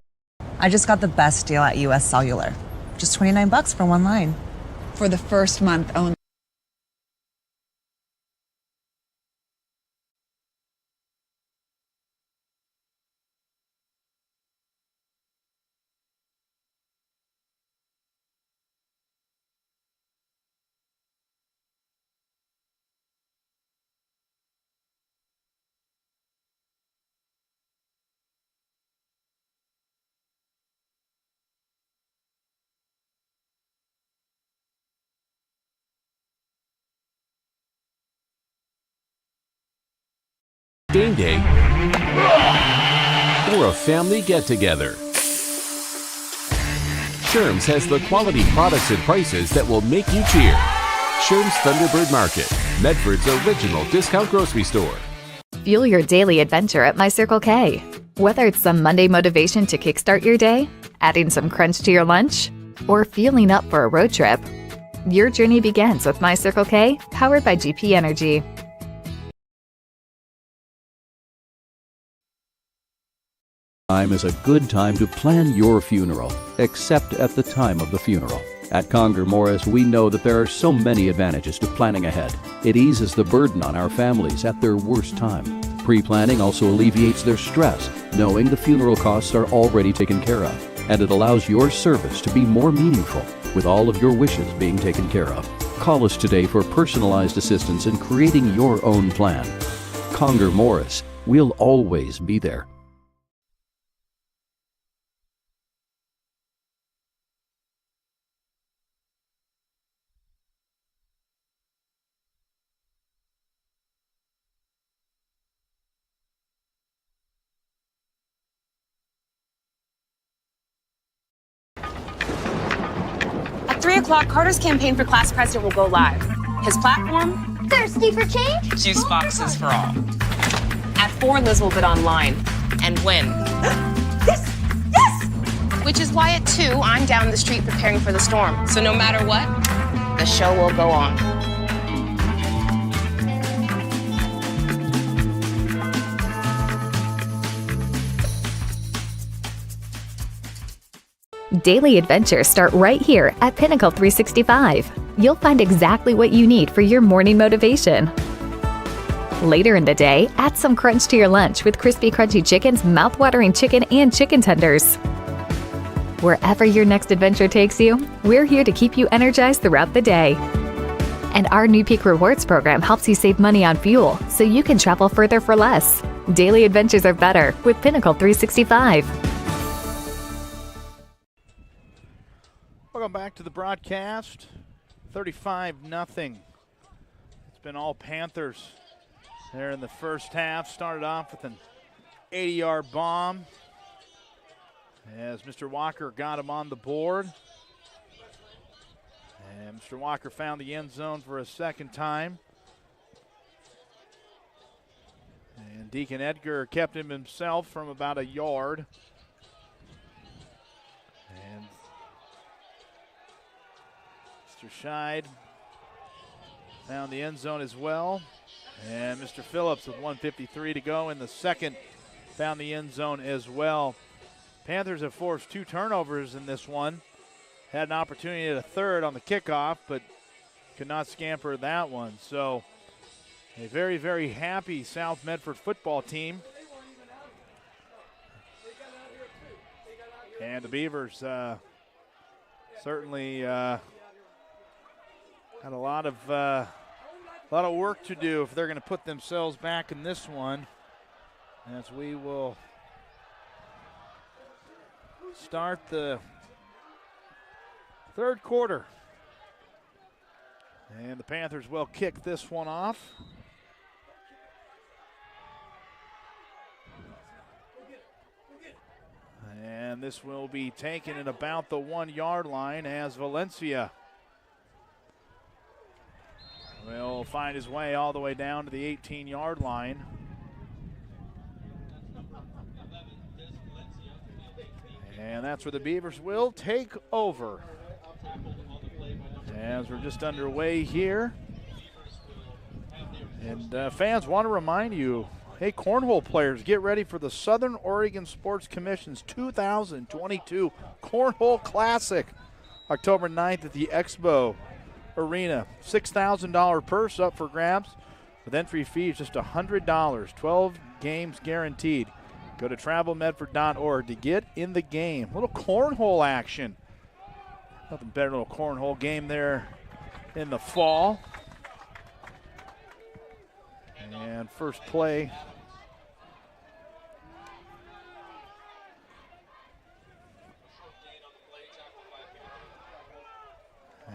[SPEAKER 13] I just got the best deal at US Cellular. Just $29 for one line. For the first month only.
[SPEAKER 19] game day or a family get-together. Sherm's has the quality products and prices that will make you cheer. Sherm's Thunderbird Market, Medford's original discount grocery store.
[SPEAKER 3] Fuel your daily adventure at My Circle K. Whether it's some Monday motivation to kickstart your day, adding some crunch to your lunch, or fueling up for a road trip, your journey begins with My Circle K, powered by GP Energy.
[SPEAKER 14] Time is a good time to plan your funeral, except at the time of the funeral. At Conger Morris, we know that there are so many advantages to planning ahead. It eases the burden on our families at their worst time. Pre-planning also alleviates their stress, knowing the funeral costs are already taken care of. And it allows your service to be more meaningful, with all of your wishes being taken care of. Call us today for personalized assistance in creating your own plan. Conger Morris, we'll always be there.
[SPEAKER 21] At 3 o'clock, Carter's campaign for class president will go live. His platform? Thirsty for change? Juice boxes for all. At 4, Liz will bid online and win. Yes! Yes! Which is why at 2, I'm down the street preparing for the storm. So no matter what, the show will go on.
[SPEAKER 3] Daily adventures start right here at Pinnacle 365. You'll find exactly what you need for your morning motivation. Later in the day, add some crunch to your lunch with Crispy Crunchy Chicken's mouth-watering chicken and chicken tenders. Wherever your next adventure takes you, we're here to keep you energized throughout the day. And our new Peak Rewards program helps you save money on fuel so you can travel further for less. Daily adventures are better with Pinnacle 365.
[SPEAKER 1] Welcome back to the broadcast. 35-0. It's been all Panthers there in the first half. Started off with an 80-yard bomb as Mr. Walker got him on the board. And Mr. Walker found the end zone for a second time. And Deacon Edgar kept him himself from about a yard. And Mr. Scheid found the end zone as well. And Mr. Phillips with 1:53 to go in the second found the end zone as well. Panthers have forced 2 turnovers in this one. Had an opportunity at a third on the kickoff, but could not scamper that one. So a very, very happy South Medford football team. And the Beavers certainly had a lot of work to do if they're going to put themselves back in this one, as we will start the third quarter. And the Panthers will kick this one off. And this will be taken at about the 1-yard line as Valencia will find his way all the way down to the 18-yard line. And that's where the Beavers will take over. As we're just underway here. And fans, want to remind you, hey, cornhole players, get ready for the Southern Oregon Sports Commission's 2022 Cornhole Classic, October 9th at the Expo Arena. $6,000 purse up for grabs with entry fees just $100. 12 games guaranteed. Go to travelmedford.org to get in the game. A little cornhole action. Nothing better than a little cornhole game there in the fall. And first play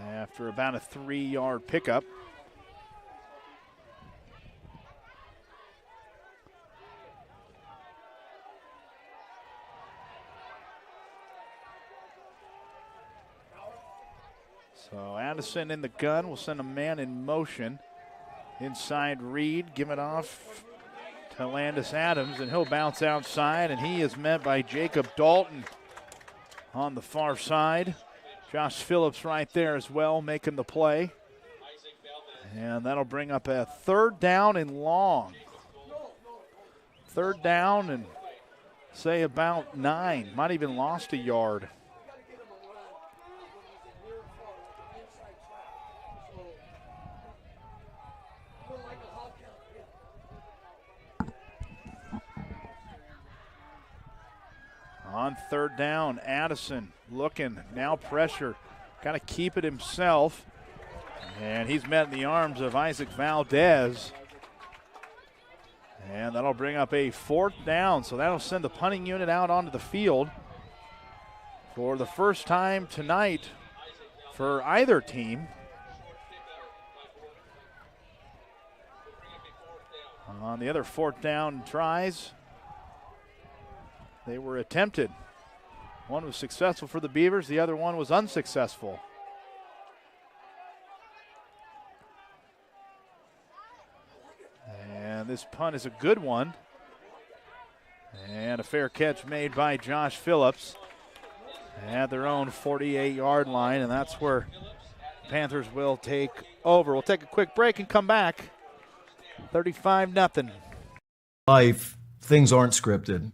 [SPEAKER 1] after about a 3-yard pickup. So Addison in the gun will send a man in motion. Inside Reed, give it off to Landis Adams, and he'll bounce outside, and he is met by Jacob Dalton on the far side. Josh Phillips right there as well, making the play. And that'll bring up a 3rd down and long. 3rd down and say about 9. Might even lost a yard. On 3rd down, Addison looking, now pressure, got to keep it himself. And he's met in the arms of Isaac Valdez. And that'll bring up a 4th down, so that'll send the punting unit out onto the field for the first time tonight for either team. On the other 4th down tries, they were attempted. One was successful for the Beavers, the other one was unsuccessful. And this punt is a good one. And a fair catch made by Josh Phillips at their own 48-yard line, and that's where Panthers will take over. We'll take a quick break and come back. 35-0.
[SPEAKER 12] Life, things aren't scripted.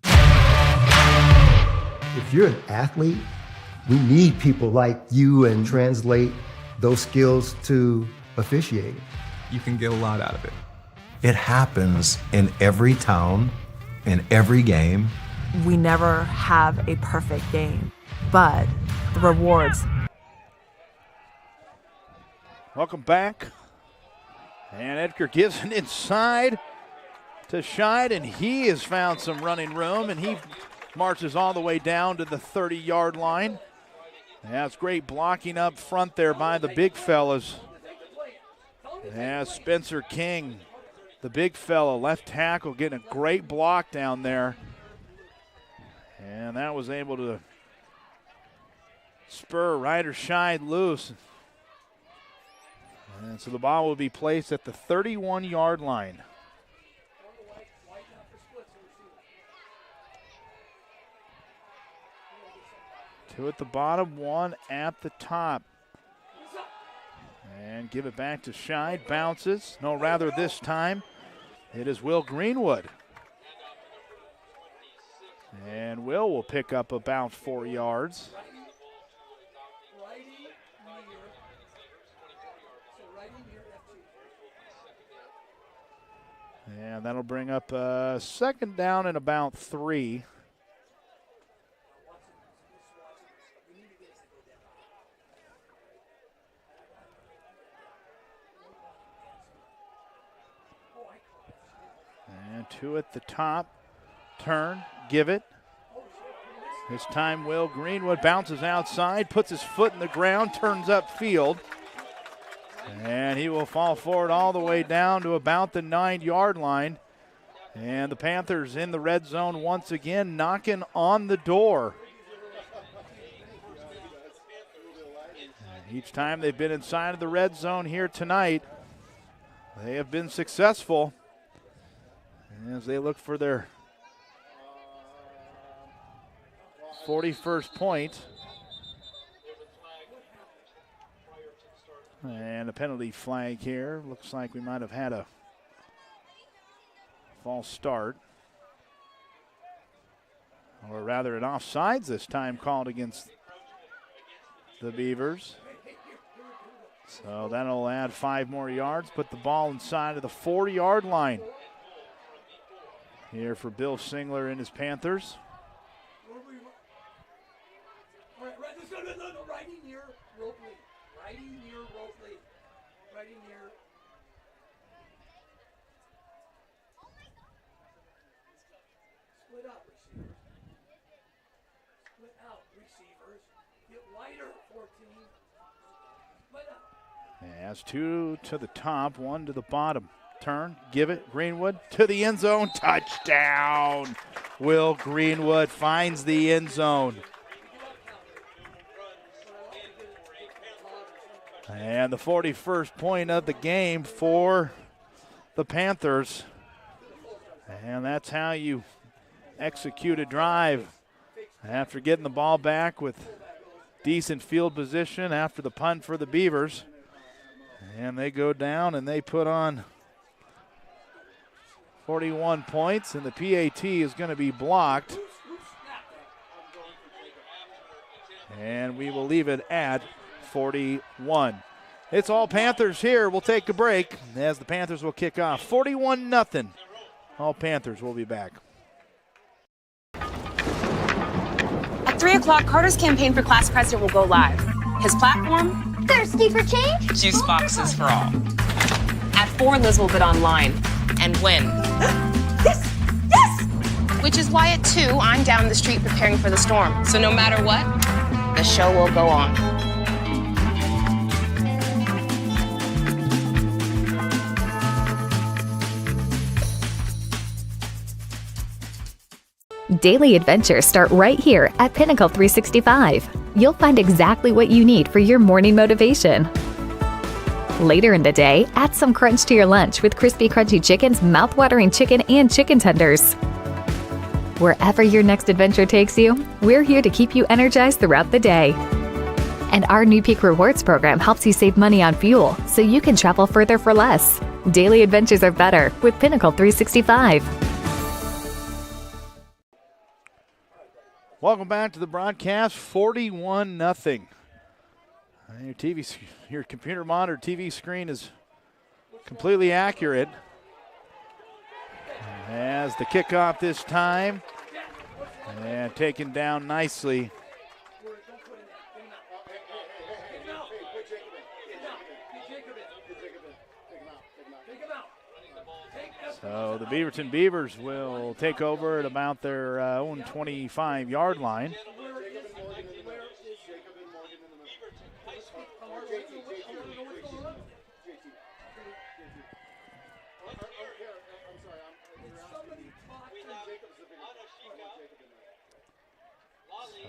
[SPEAKER 8] If you're an athlete, we need people like you and translate those skills to officiating.
[SPEAKER 11] You can get a lot out of it.
[SPEAKER 12] It happens in every town, in every game.
[SPEAKER 13] We never have a perfect game, but the rewards.
[SPEAKER 1] Welcome back. And Edgar gives it inside to Scheid, and he has found some running room, and he marches all the way down to the 30-yard line. That's great blocking up front there by the big fellas. Spencer King, the big fella, left tackle, getting a great block down there. And that was able to spur Ryder Scheid loose. And so the ball will be placed at the 31-yard line. Two at the bottom, one at the top. And give it back to Scheid, bounces. No, rather this time it is Will Greenwood. And will pick up about 4 yards. And that'll bring up a 2nd down and about 3. And 2 at the top. Turn, give it. This time Will Greenwood bounces outside, puts his foot in the ground, turns upfield. And he will fall forward all the way down to about the 9-yard line. And the Panthers in the red zone once again, knocking on the door. And each time they've been inside of the red zone here tonight, they have been successful as they look for their 41st point. And a penalty flag here. Looks like we might have had a false start. Or rather an offsides this time called against the Beavers. So that'll add 5 more yards. Put the ball inside of the 40-yard line. Here for Bill Singler and his Panthers. As 2 to the top, 1 to the bottom. Turn, give it, Greenwood to the end zone, touchdown. Will Greenwood finds the end zone. And the 41st point of the game for the Panthers. And that's how you execute a drive after getting the ball back with decent field position after the punt for the Beavers. And they go down and they put on 41 points, and the PAT is going to be blocked. And we will leave it at 41. It's all Panthers here. We'll take a break as the Panthers will kick off. 41-0. All Panthers will be back.
[SPEAKER 21] At 3 o'clock, Carter's campaign for class president will go live. His platform? Thirsty for change? Juice boxes for all. At 4, Liz will bid online and win. Yes! Yes! Which is why at 2, I'm down the street preparing for the storm. So no matter what, the show will go on.
[SPEAKER 3] Daily adventures start right here at Pinnacle 365. You'll find exactly what you need for your morning motivation. Later in the day, add some crunch to your lunch with crispy, crunchy chicken's mouth-watering chicken and chicken tenders. Wherever your next adventure takes you, we're here to keep you energized throughout the day. And our new Peak Rewards program helps you save money on fuel so you can travel further for less. Daily adventures are better with Pinnacle 365.
[SPEAKER 1] Welcome back to the broadcast. 41-0. Your computer monitor TV screen is completely accurate. As the kickoff this time, and taken down nicely. So the Beaverton Beavers will take over at about their own 25-yard line.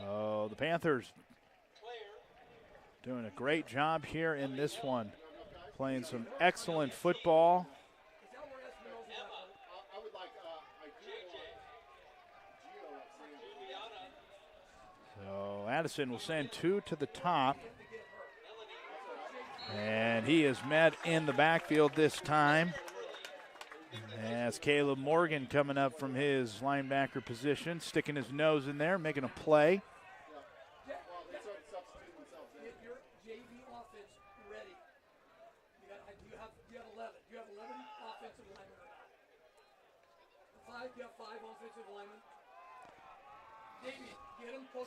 [SPEAKER 1] So the Panthers doing a great job here in this one, playing some excellent football. So Addison will send 2 to the top. And he is met in the backfield this time. As Caleb Morgan coming up from his linebacker position, sticking his nose in there, making a play.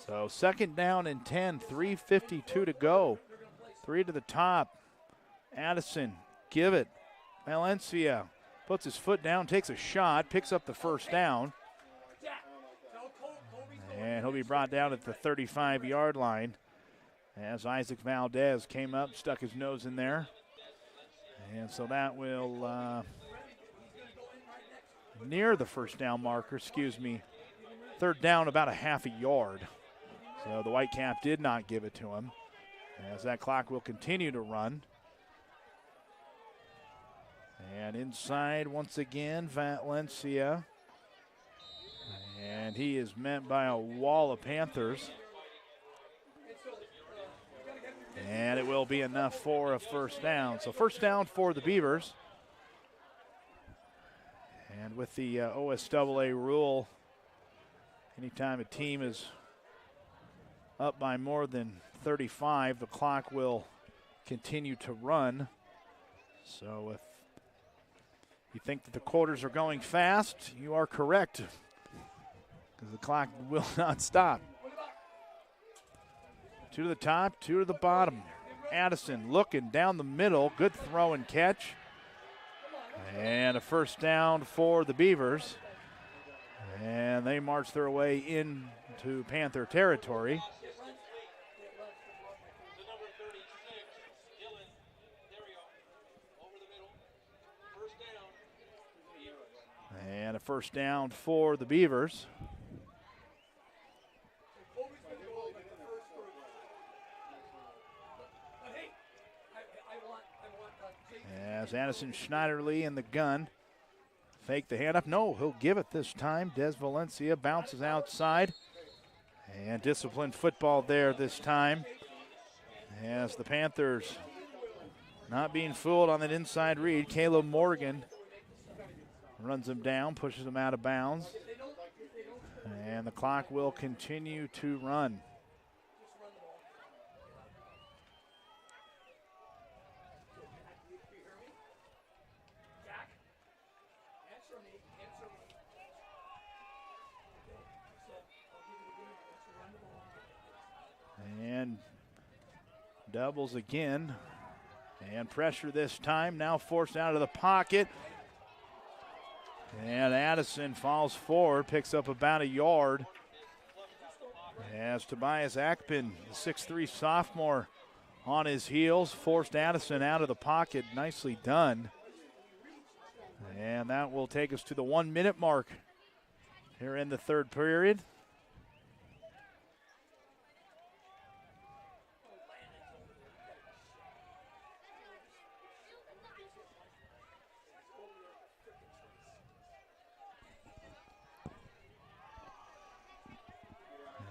[SPEAKER 1] So second down and 10, 3:52 to go. 3 to the top. Addison, give it. Valencia puts his foot down, takes a shot, picks up the first down. And he'll be brought down at the 35-yard line as Isaac Valdez came up, stuck his nose in there. And so that will near the first down marker, third down about a half a yard. So the Whitecap did not give it to him as that clock will continue to run. And inside once again, Valencia. And he is met by a wall of Panthers. And it will be enough for a first down. So first down for the Beavers. And with the OSAA rule, anytime a team is up by more than 35, the clock will continue to run. So if you think that the quarters are going fast, you are correct, because the clock will not stop. 2 to the top, 2 to the bottom. Addison looking down the middle, good throw and catch. And a first down for the Beavers. And they march their way into Panther territory. And a first down for the Beavers. As Addison Schneiderle in the gun. Fake the handoff. No, he'll give it this time. Des Valencia bounces outside. And disciplined football there this time. As the Panthers not being fooled on that inside read. Caleb Morgan runs him down, pushes him out of bounds. And the clock will continue to run. And doubles again. And pressure this time, now forced out of the pocket. And Addison falls forward, picks up about a yard. As Tobias Akpin, the 6'3 sophomore, on his heels, forced Addison out of the pocket. Nicely done. And that will take us to the 1 minute mark here in the third period.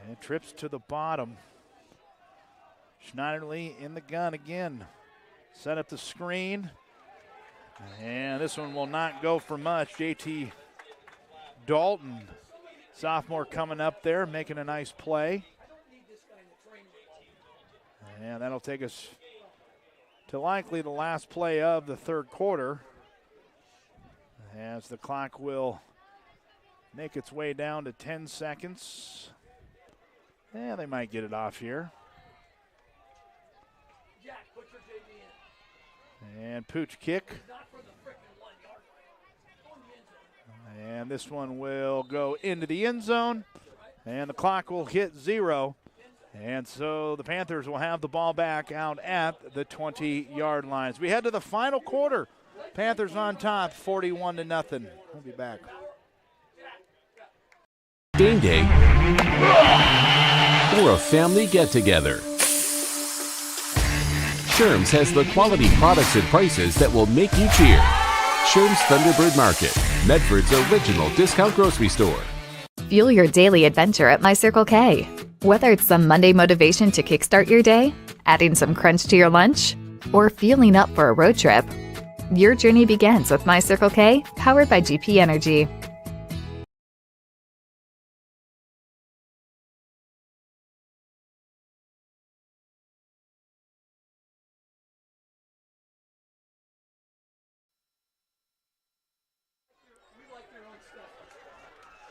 [SPEAKER 1] And trips to the bottom. Schneiderle in the gun again. Set up the screen. And this one will not go for much. JT Dalton, sophomore, coming up there, making a nice play. And that'll take us to likely the last play of the third quarter, as the clock will make its way down to 10 seconds. Yeah, they might get it off here. And Pooch kick. And this one will go into the end zone. And the clock will hit 0. And so the Panthers will have the ball back out at the 20-yard line. As we head to the final quarter, Panthers on top, 41-0. We'll be back.
[SPEAKER 19] Game day or a family get-together. Sherm's has the quality products and prices that will make you cheer. Sherm's Thunderbird Market, Medford's original discount grocery store.
[SPEAKER 3] Fuel your daily adventure at My Circle K. Whether it's some Monday motivation to kickstart your day, adding some crunch to your lunch, or fueling up for a road trip, your journey begins with My Circle K, powered by GP Energy.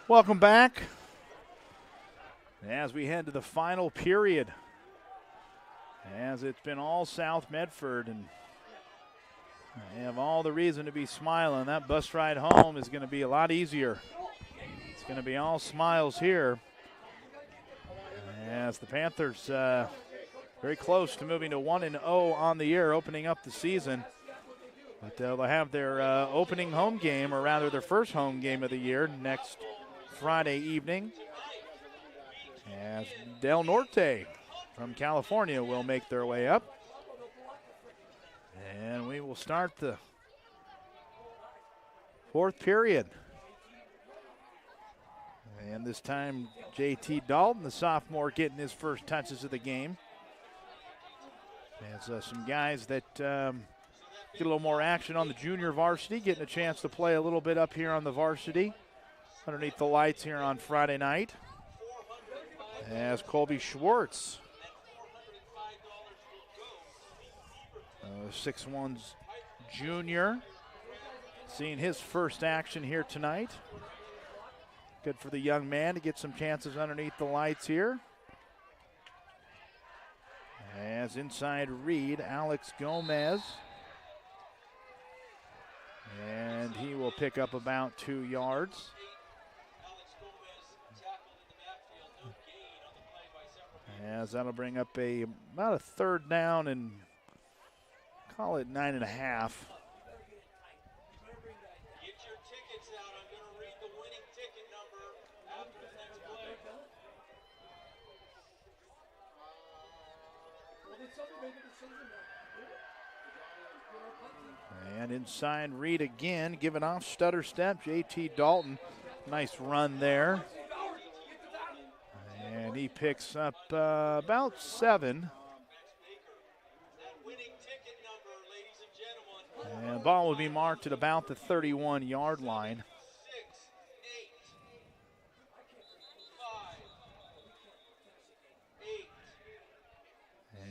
[SPEAKER 1] Welcome back as we head to the final period, as it's been all South Medford, and they have all the reason to be smiling. That bus ride home is going to be a lot easier. It's going to be all smiles here, as the Panthers very close to moving to 1-0 on the year, opening up the season. But they'll have their opening home game, or rather their first home game of the year, next Friday evening, as Del Norte from California will make their way up. And we will start the fourth period. And this time, JT Dalton, the sophomore, getting his first touches of the game. As some guys that get a little more action on the junior varsity, getting a chance to play a little bit up here on the varsity, underneath the lights here on Friday night. As Colby Schwartz, 6'1's junior, seeing his first action here tonight. Good for the young man to get some chances underneath the lights here. As inside read, Alex Gomez. And he will pick up about 2 yards. As that'll bring up about a third down, and call it 9.5. And inside Reed again, giving off stutter step. JT Dalton, nice run there. And he picks up about 7. And the ball will be marked at about the 31-yard line.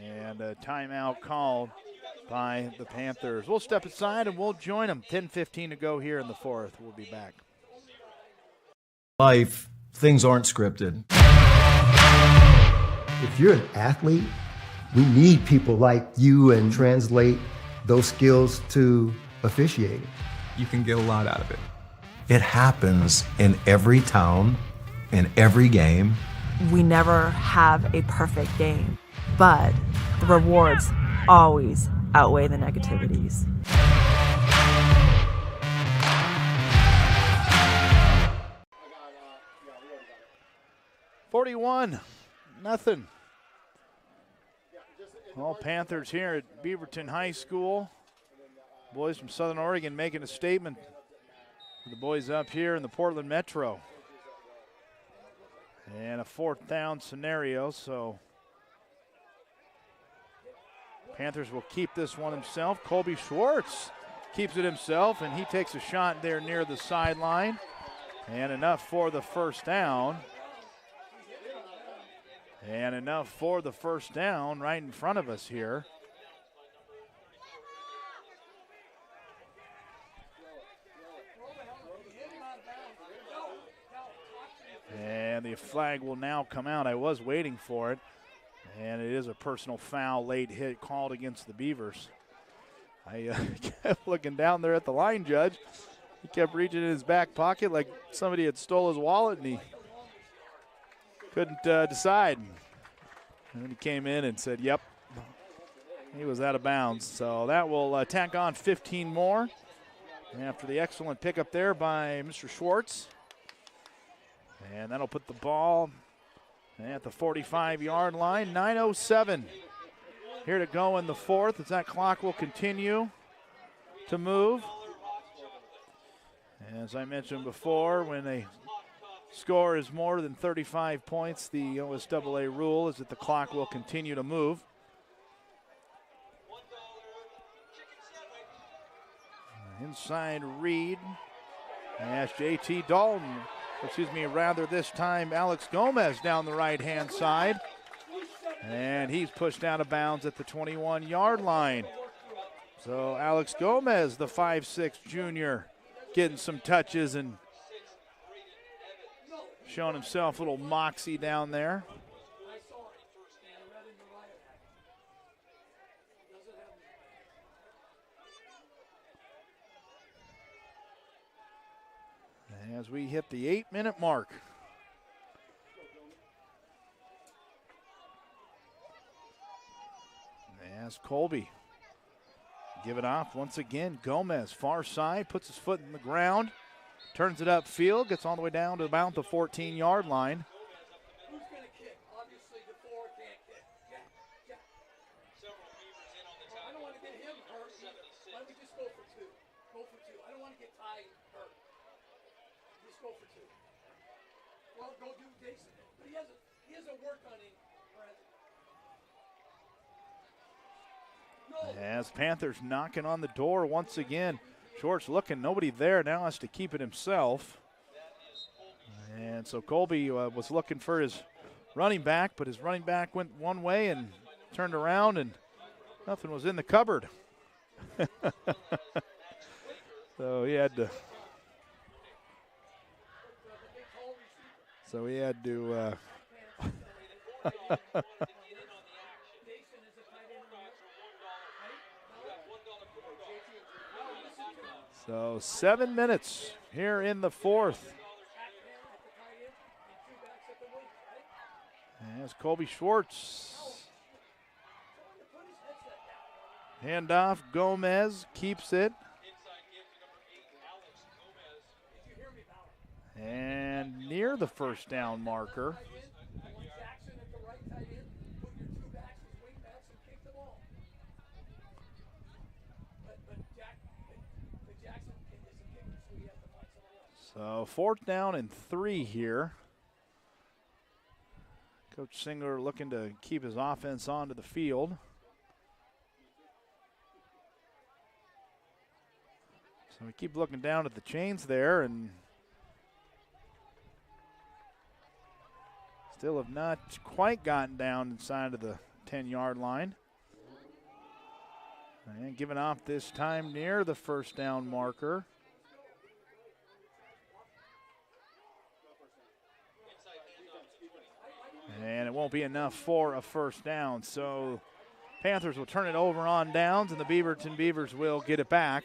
[SPEAKER 1] And a timeout called by the Panthers. We'll step aside and we'll join them. 10:15 to go here in the fourth. We'll be back.
[SPEAKER 12] Life, things aren't scripted.
[SPEAKER 8] If you're an athlete, we need people like you and translate those skills to officiating.
[SPEAKER 11] You can get a lot out of it.
[SPEAKER 12] It happens in every town, in every game.
[SPEAKER 13] We never have a perfect game, but the rewards always outweigh the negativities.
[SPEAKER 1] $41-0. All Panthers here at Beaverton High School. Boys from Southern Oregon making a statement for the boys up here in the Portland Metro. And a 4th down scenario, so Panthers will keep this one himself. Colby Schwartz keeps it himself, and he takes a shot there near the sideline. And enough for the first down. And enough for the first down right in front of us here. And the flag will now come out. I was waiting for it. And it is a personal foul, late hit called against the Beavers. I kept looking down there at the line judge. He kept reaching in his back pocket like somebody had stole his wallet, and he couldn't decide. And then he came in and said, yep, he was out of bounds. So that will tack on 15 more after the excellent pickup there by Mr. Schwartz. And that'll put the ball at the 45-yard line. 9:07 here to go in the fourth as that clock will continue to move. As I mentioned before, when a score is more than 35 points, the OSAA rule is that the clock will continue to move. Inside Reed. As JT Dalton, rather this time Alex Gomez down the right-hand side. And he's pushed out of bounds at the 21-yard line. So Alex Gomez, the 5'6" junior, getting some touches and showing himself a little moxie down there. As we hit the 8-minute mark. As Colby give it off once again. Gomez, far side, puts his foot in the ground, turns it upfield, gets all the way down to about the 14-yard line. As Panthers knocking on the door once again. Schwartz looking, nobody there, now has to keep it himself. And so Colby was looking for his running back, but his running back went one way and turned around and nothing was in the cupboard. So he had to. So 7 minutes here in the fourth. As Colby Schwartz. Handoff, Gomez keeps it. And near the first down marker. So 4th down and 3 here. Coach Singler looking to keep his offense onto the field. So we keep looking down at the chains there and still have not quite gotten down inside of the 10-yard line. And giving off this time near the 1st down marker. And it won't be enough for a 1st down. So Panthers will turn it over on downs, and the Beaverton Beavers will get it back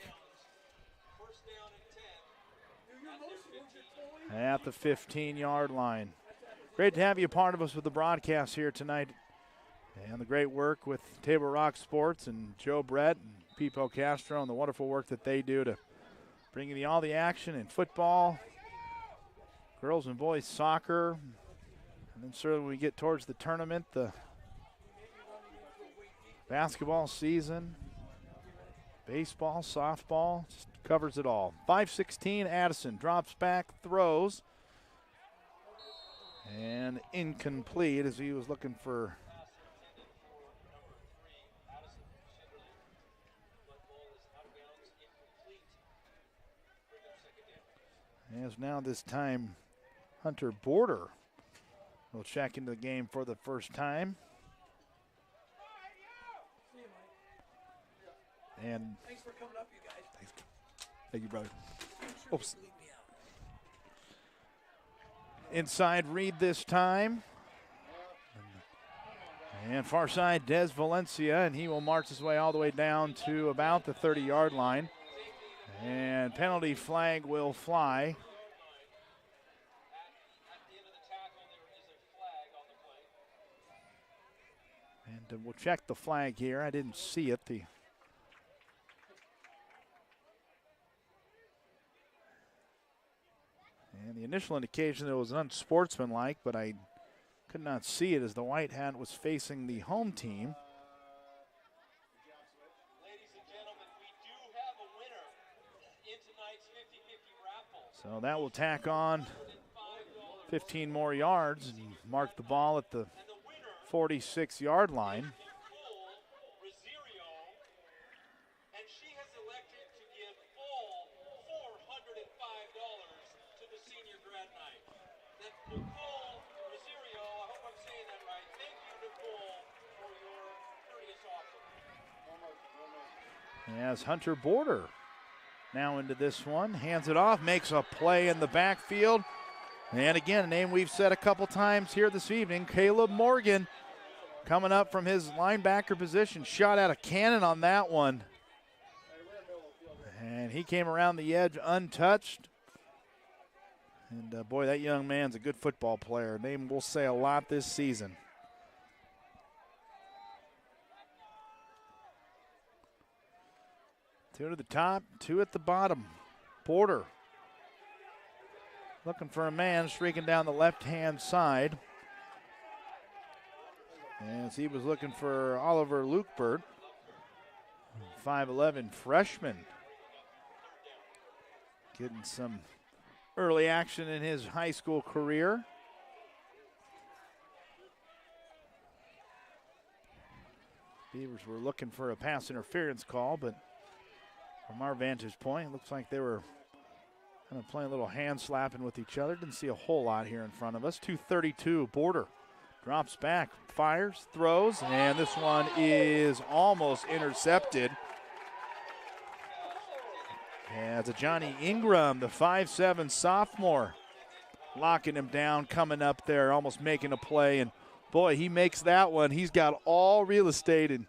[SPEAKER 1] at the 15-yard line. Great to have you a part of us with the broadcast here tonight. And the great work with Table Rock Sports and Joe Brett and Pipo Castro and the wonderful work that they do to bring you all the action in football, girls and boys soccer, and then certainly when we get towards the tournament, the basketball season, baseball, softball, just covers it all. 5-16, Addison drops back, throws, and incomplete as he was looking for as now this time Hunter Border will check into the game for the first time. And
[SPEAKER 4] thanks for coming up, you guys.
[SPEAKER 1] Thank you, brother. Oops. Inside read this time. And far side, Des Valencia, and he will march his way all the way down to about the 30-yard line. And penalty flag will fly. And we'll check the flag here. I didn't see it. And the initial indication that it was unsportsmanlike, but I could not see it as the white hat was facing the home team. So that will tack on 15 more yards and mark the ball at the 46-yard line. As Hunter Border now into this one, hands it off, makes a play in the backfield. And again, a name we've said a couple times here this evening, Caleb Morgan coming up from his linebacker position, shot out a cannon on that one. And he came around the edge untouched. And boy, that young man's a good football player. Name we'll say a lot this season. Two to the top, two at the bottom. Border looking for a man streaking down the left-hand side. As he was looking for Oliver Lukebert, 5'11" freshman. Getting some early action in his high school career. Beavers were looking for a pass interference call, but from our vantage point, it looks like they were kind of playing a little hand slapping with each other. Didn't see a whole lot here in front of us. 2:32, Border drops back, fires, throws, and this one is almost intercepted. As a Johnny Ingram, the 5'7" sophomore, locking him down, coming up there, almost making a play. And boy, he makes that one. He's got all real estate, and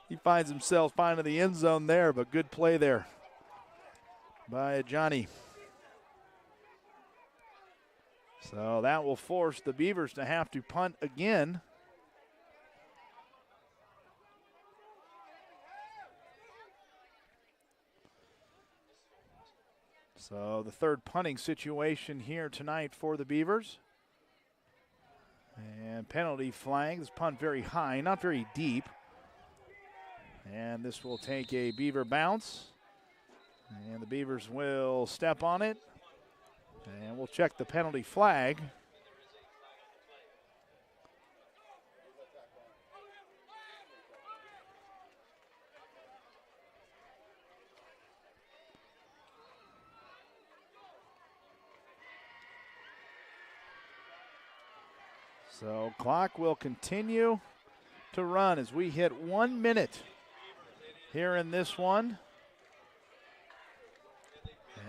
[SPEAKER 1] he finds himself finding the end zone there, but good play there by Johnny. So that will force the Beavers to have to punt again. So the third punting situation here tonight for the Beavers. And penalty flag. This punt very high, not very deep. And this will take a Beaver bounce. And the Beavers will step on it. And we'll check the penalty flag. So clock will continue to run as we hit 1 minute here in this one.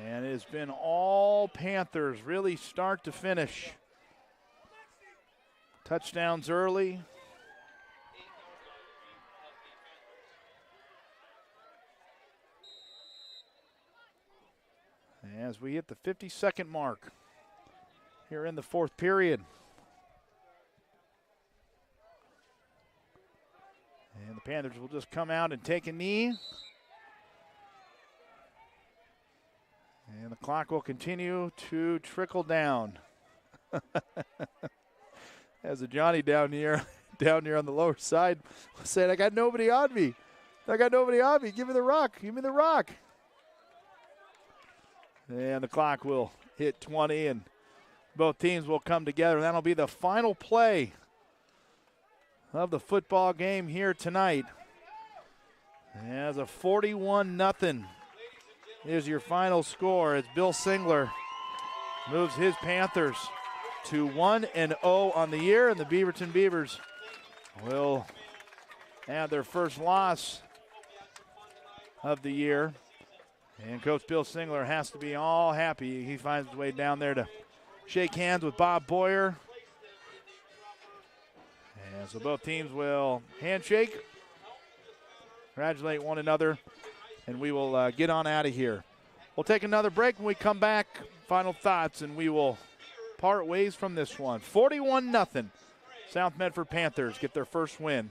[SPEAKER 1] And it has been all Panthers, really start to finish. Touchdowns early. As we hit the 50-second mark here in the fourth period. And the Panthers will just come out and take a knee. And the clock will continue to trickle down. As a Johnny down here on the lower side said, I got nobody on me. I got nobody on me. Give me the rock. Give me the rock. And the clock will hit 20, and both teams will come together. That'll be the final play of the football game here tonight. As a 41-0 is your final score as Bill Singler moves his Panthers to 1-0 on the year, and the Beaverton Beavers will have their first loss of the year. And Coach Bill Singler has to be all happy. He finds his way down there to shake hands with Bob Boyer. And so both teams will handshake, congratulate one another, and we will get on out of here. We'll take another break. When we come back, final thoughts, and we will part ways from this one. 41-0. South Medford Panthers get their first win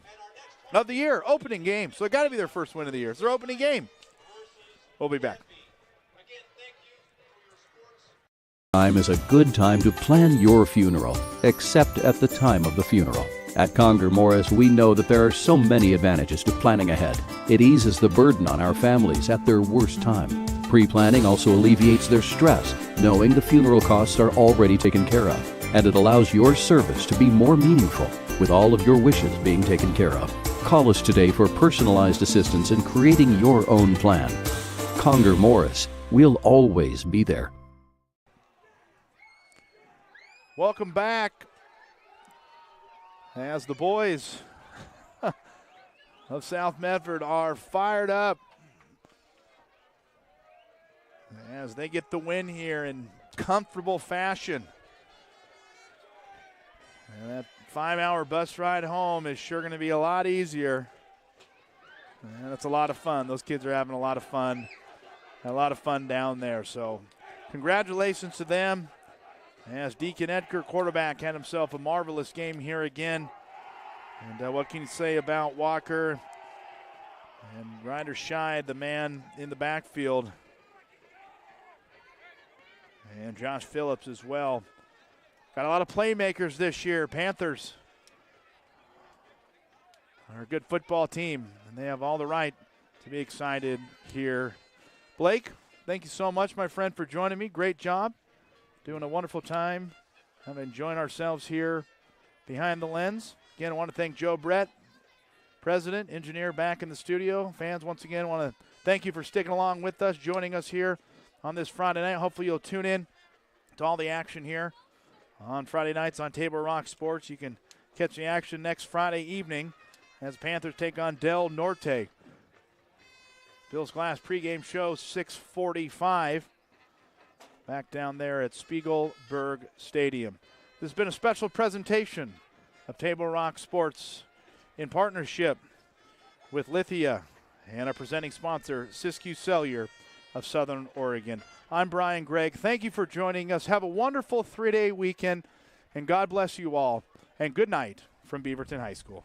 [SPEAKER 1] of the year, opening game. So it got to be their first win of the year. It's their opening game. We'll be back.
[SPEAKER 14] Time is a good time to plan your funeral, except at the time of the funeral. At Conger Morris, we know that there are so many advantages to planning ahead. It eases the burden on our families at their worst time. Pre-planning also alleviates their stress, knowing the funeral costs are already taken care of. And it allows your service to be more meaningful, with all of your wishes being taken care of. Call us today for personalized assistance in creating your own plan. Conger Morris, we'll always be there.
[SPEAKER 1] Welcome back as the boys of South Medford are fired up as they get the win here in comfortable fashion. And that 5-hour bus ride home is sure going to be a lot easier. And that's a lot of fun. Those kids are having a lot of fun. A lot of fun down there. So congratulations to them. As Deacon Edgar, quarterback, had himself a marvelous game here again. And what can you say about Walker and Ryder Scheid, the man in the backfield. And Josh Phillips as well. Got a lot of playmakers this year. Panthers are a good football team, and they have all the right to be excited here. Blake, thank you so much, my friend, for joining me. Great job. Doing a wonderful time. I'm enjoying ourselves here behind the lens. Again, I want to thank Joe Brett, president, engineer, back in the studio. Fans, once again, I want to thank you for sticking along with us, joining us here on this Friday night. Hopefully you'll tune in to all the action here on Friday nights on Table Rock Sports. You can catch the action next Friday evening as Panthers take on Del Norte. Bill's Glass pregame show, 6:45. Back down there at Spiegelberg Stadium. This has been a special presentation of Table Rock Sports in partnership with Lithia and our presenting sponsor, Siskiyou Cellular of Southern Oregon. I'm Brian Gregg. Thank you for joining us. Have a wonderful 3-day weekend, and God bless you all. And good night from Beaverton High School.